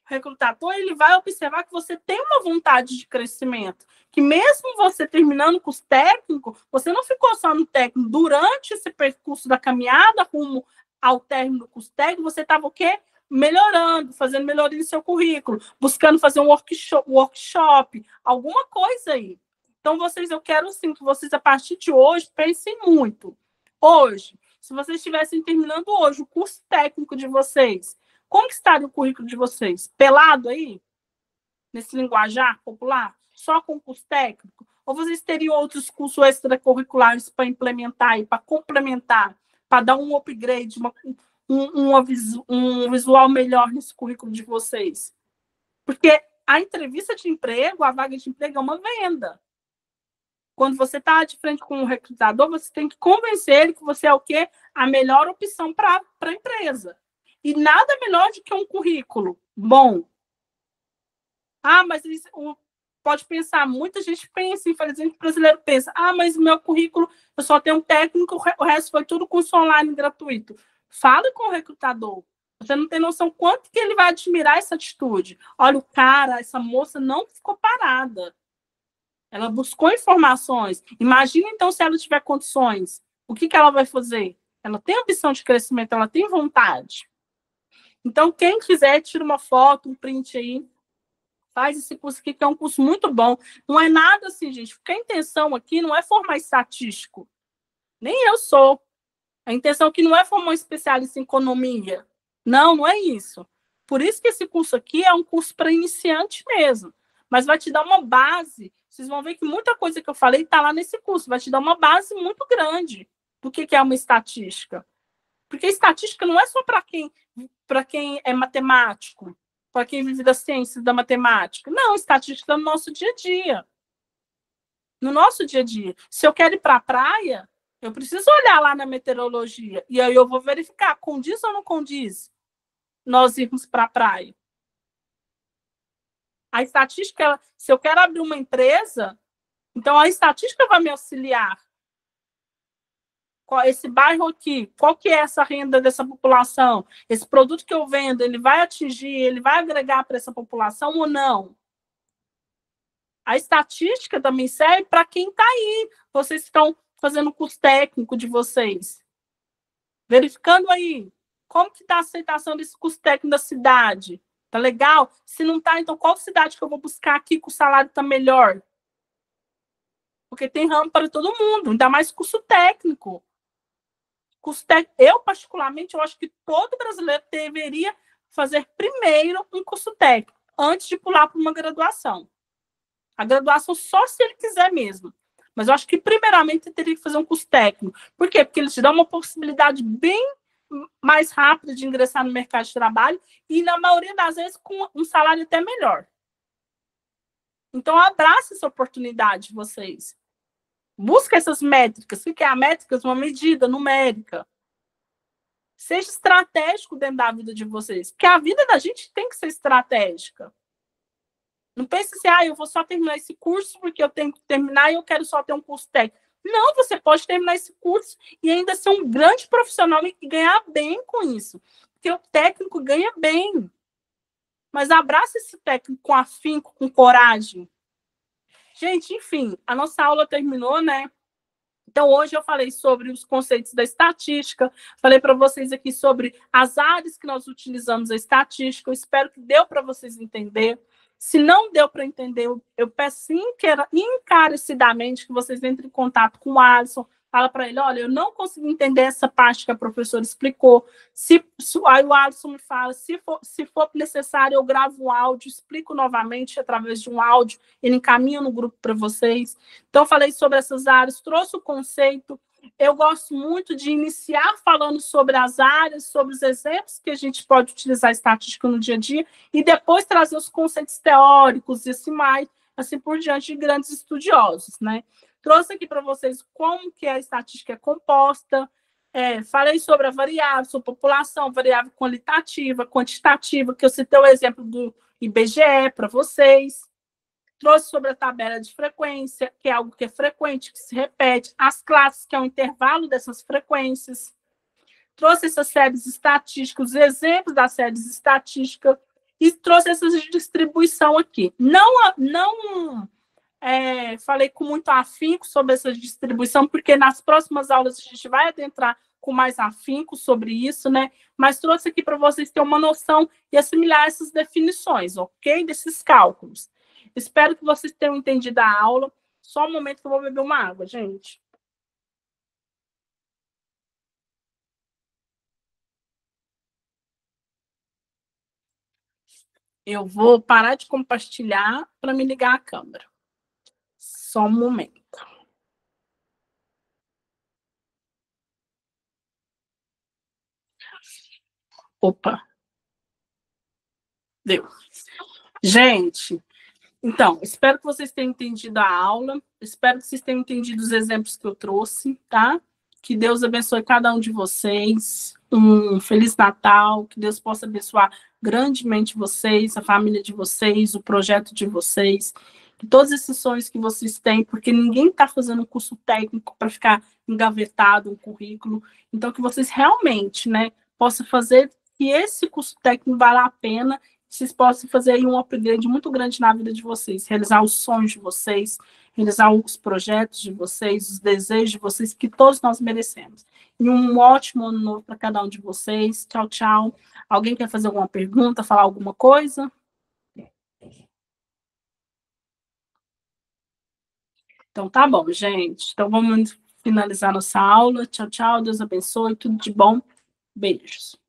Speaker 1: recrutador, ele vai observar que você tem uma vontade de crescimento, que mesmo você terminando o curso técnico, você não ficou só no técnico. Durante esse percurso da caminhada rumo ao término do curso técnico, você estava o quê? melhorando, fazendo melhoria no seu currículo, buscando fazer um workshop, alguma coisa aí. Então, eu quero sim que vocês, a partir de hoje, pensem muito. Hoje, se vocês estivessem terminando hoje o curso técnico de vocês, como que estaria o currículo de vocês? Pelado aí? Nesse linguajar popular? Só com curso técnico? Ou vocês teriam outros cursos extracurriculares para implementar e para complementar, para dar um upgrade, um visual melhor nesse currículo de vocês? Porque a entrevista de emprego, a vaga de emprego é uma venda. Quando você está de frente com um recrutador, você tem que convencer ele que você é o quê? A melhor opção para a empresa. E nada melhor do que um currículo bom. Mas isso, pode pensar, muita gente pensa, infelizmente o brasileiro pensa, mas o meu currículo, eu só tenho um técnico, o resto foi tudo curso online gratuito. Fale com o recrutador. Você não tem noção quanto que ele vai admirar essa atitude. Olha, o cara, essa moça não ficou parada. Ela buscou informações. Imagina, então, se ela tiver condições. O que ela vai fazer? Ela tem ambição de crescimento, ela tem vontade. Então, quem quiser, tira uma foto, um print aí. Faz esse curso aqui, que é um curso muito bom. Não é nada assim, gente. Porque a intenção aqui não é formar estatístico. Nem eu sou. A intenção aqui não é formar um especialista em economia. Não, não é isso. Por isso que esse curso aqui é um curso para iniciante mesmo. Mas vai te dar uma base. Vocês vão ver que muita coisa que eu falei está lá nesse curso. Vai te dar uma base muito grande do que é uma estatística. Porque estatística não é só para quem é matemático, para quem vive das ciências da matemática. Não, estatística é no nosso dia a dia. No nosso dia a dia. Se eu quero ir para a praia, eu preciso olhar lá na meteorologia. E aí eu vou verificar, condiz ou não condiz nós irmos para a praia. A estatística, se eu quero abrir uma empresa, então a estatística vai me auxiliar. Esse bairro aqui, qual que é essa renda dessa população? Esse produto que eu vendo, ele vai atingir, ele vai agregar para essa população ou não? A estatística também serve para quem está aí. Vocês estão fazendo o curso técnico de vocês. Verificando aí, como que está a aceitação desse curso técnico da cidade? Tá legal? Se não tá, então qual cidade que eu vou buscar aqui que o salário tá melhor? Porque tem ramo para todo mundo, ainda mais curso técnico. Eu, particularmente, eu acho que todo brasileiro deveria fazer primeiro um curso técnico, antes de pular para uma graduação. A graduação só se ele quiser mesmo. Mas eu acho que, primeiramente, ele teria que fazer um curso técnico. Por quê? Porque ele te dá uma possibilidade bem mais rápida de ingressar no mercado de trabalho e, na maioria das vezes, com um salário até melhor. Então, abrace essa oportunidade, vocês. Busca essas métricas. O que é a métrica? Uma medida numérica. Seja estratégico dentro da vida de vocês. Porque a vida da gente tem que ser estratégica. Não pense assim, eu vou só terminar esse curso porque eu tenho que terminar e eu quero só ter um curso técnico. Não, você pode terminar esse curso e ainda ser um grande profissional e ganhar bem com isso. Porque o técnico ganha bem. Mas abraça esse técnico com afinco, com coragem. Gente, enfim, a nossa aula terminou, né? Então, hoje eu falei sobre os conceitos da estatística, falei para vocês aqui sobre as áreas que nós utilizamos a estatística. Eu espero que deu para vocês entender. Se não deu para entender, eu peço encarecidamente que vocês entrem em contato com o Alisson, fala para ele, olha, eu não consegui entender essa parte que a professora explicou. Aí o Alisson me fala, se for necessário, eu gravo um áudio, explico novamente através de um áudio, ele encaminha no grupo para vocês. Então, eu falei sobre essas áreas, trouxe o conceito. Eu gosto muito de iniciar falando sobre as áreas, sobre os exemplos que a gente pode utilizar a estatística no dia a dia, e depois trazer os conceitos teóricos e assim por diante, de grandes estudiosos, né? Trouxe aqui para vocês como que a estatística é composta, falei sobre a variável, sobre população, variável qualitativa, quantitativa, que eu citei o exemplo do IBGE para vocês. Trouxe sobre a tabela de frequência, que é algo que é frequente, que se repete, as classes, que é o intervalo dessas frequências. Trouxe essas séries estatísticas, os exemplos das séries estatísticas, e trouxe essa distribuição aqui. Não falei com muito afinco sobre essa distribuição, porque nas próximas aulas a gente vai adentrar com mais afinco sobre isso, né? Mas trouxe aqui para vocês terem uma noção e assimilar essas definições, ok? Desses cálculos. Espero que vocês tenham entendido a aula. Só um momento que eu vou beber uma água, gente. Eu vou parar de compartilhar para me ligar a câmera. Só um momento. Opa. Deu. Gente, então, espero que vocês tenham entendido a aula. Espero que vocês tenham entendido os exemplos que eu trouxe, tá? Que Deus abençoe cada um de vocês. Um Feliz Natal. Que Deus possa abençoar grandemente vocês, a família de vocês, o projeto de vocês. Que todos esses sonhos que vocês têm, porque ninguém está fazendo um curso técnico para ficar engavetado, um currículo. Então, que vocês realmente, né, possam fazer que esse curso técnico vale a pena, vocês possam fazer aí um upgrade muito grande na vida de vocês, realizar os sonhos de vocês, realizar os projetos de vocês, os desejos de vocês, que todos nós merecemos. E um ótimo ano novo para cada um de vocês. Tchau, tchau. Alguém quer fazer alguma pergunta, falar alguma coisa? Então, tá bom, gente. Então, vamos finalizar nossa aula. Tchau, tchau. Deus abençoe. Tudo de bom. Beijos.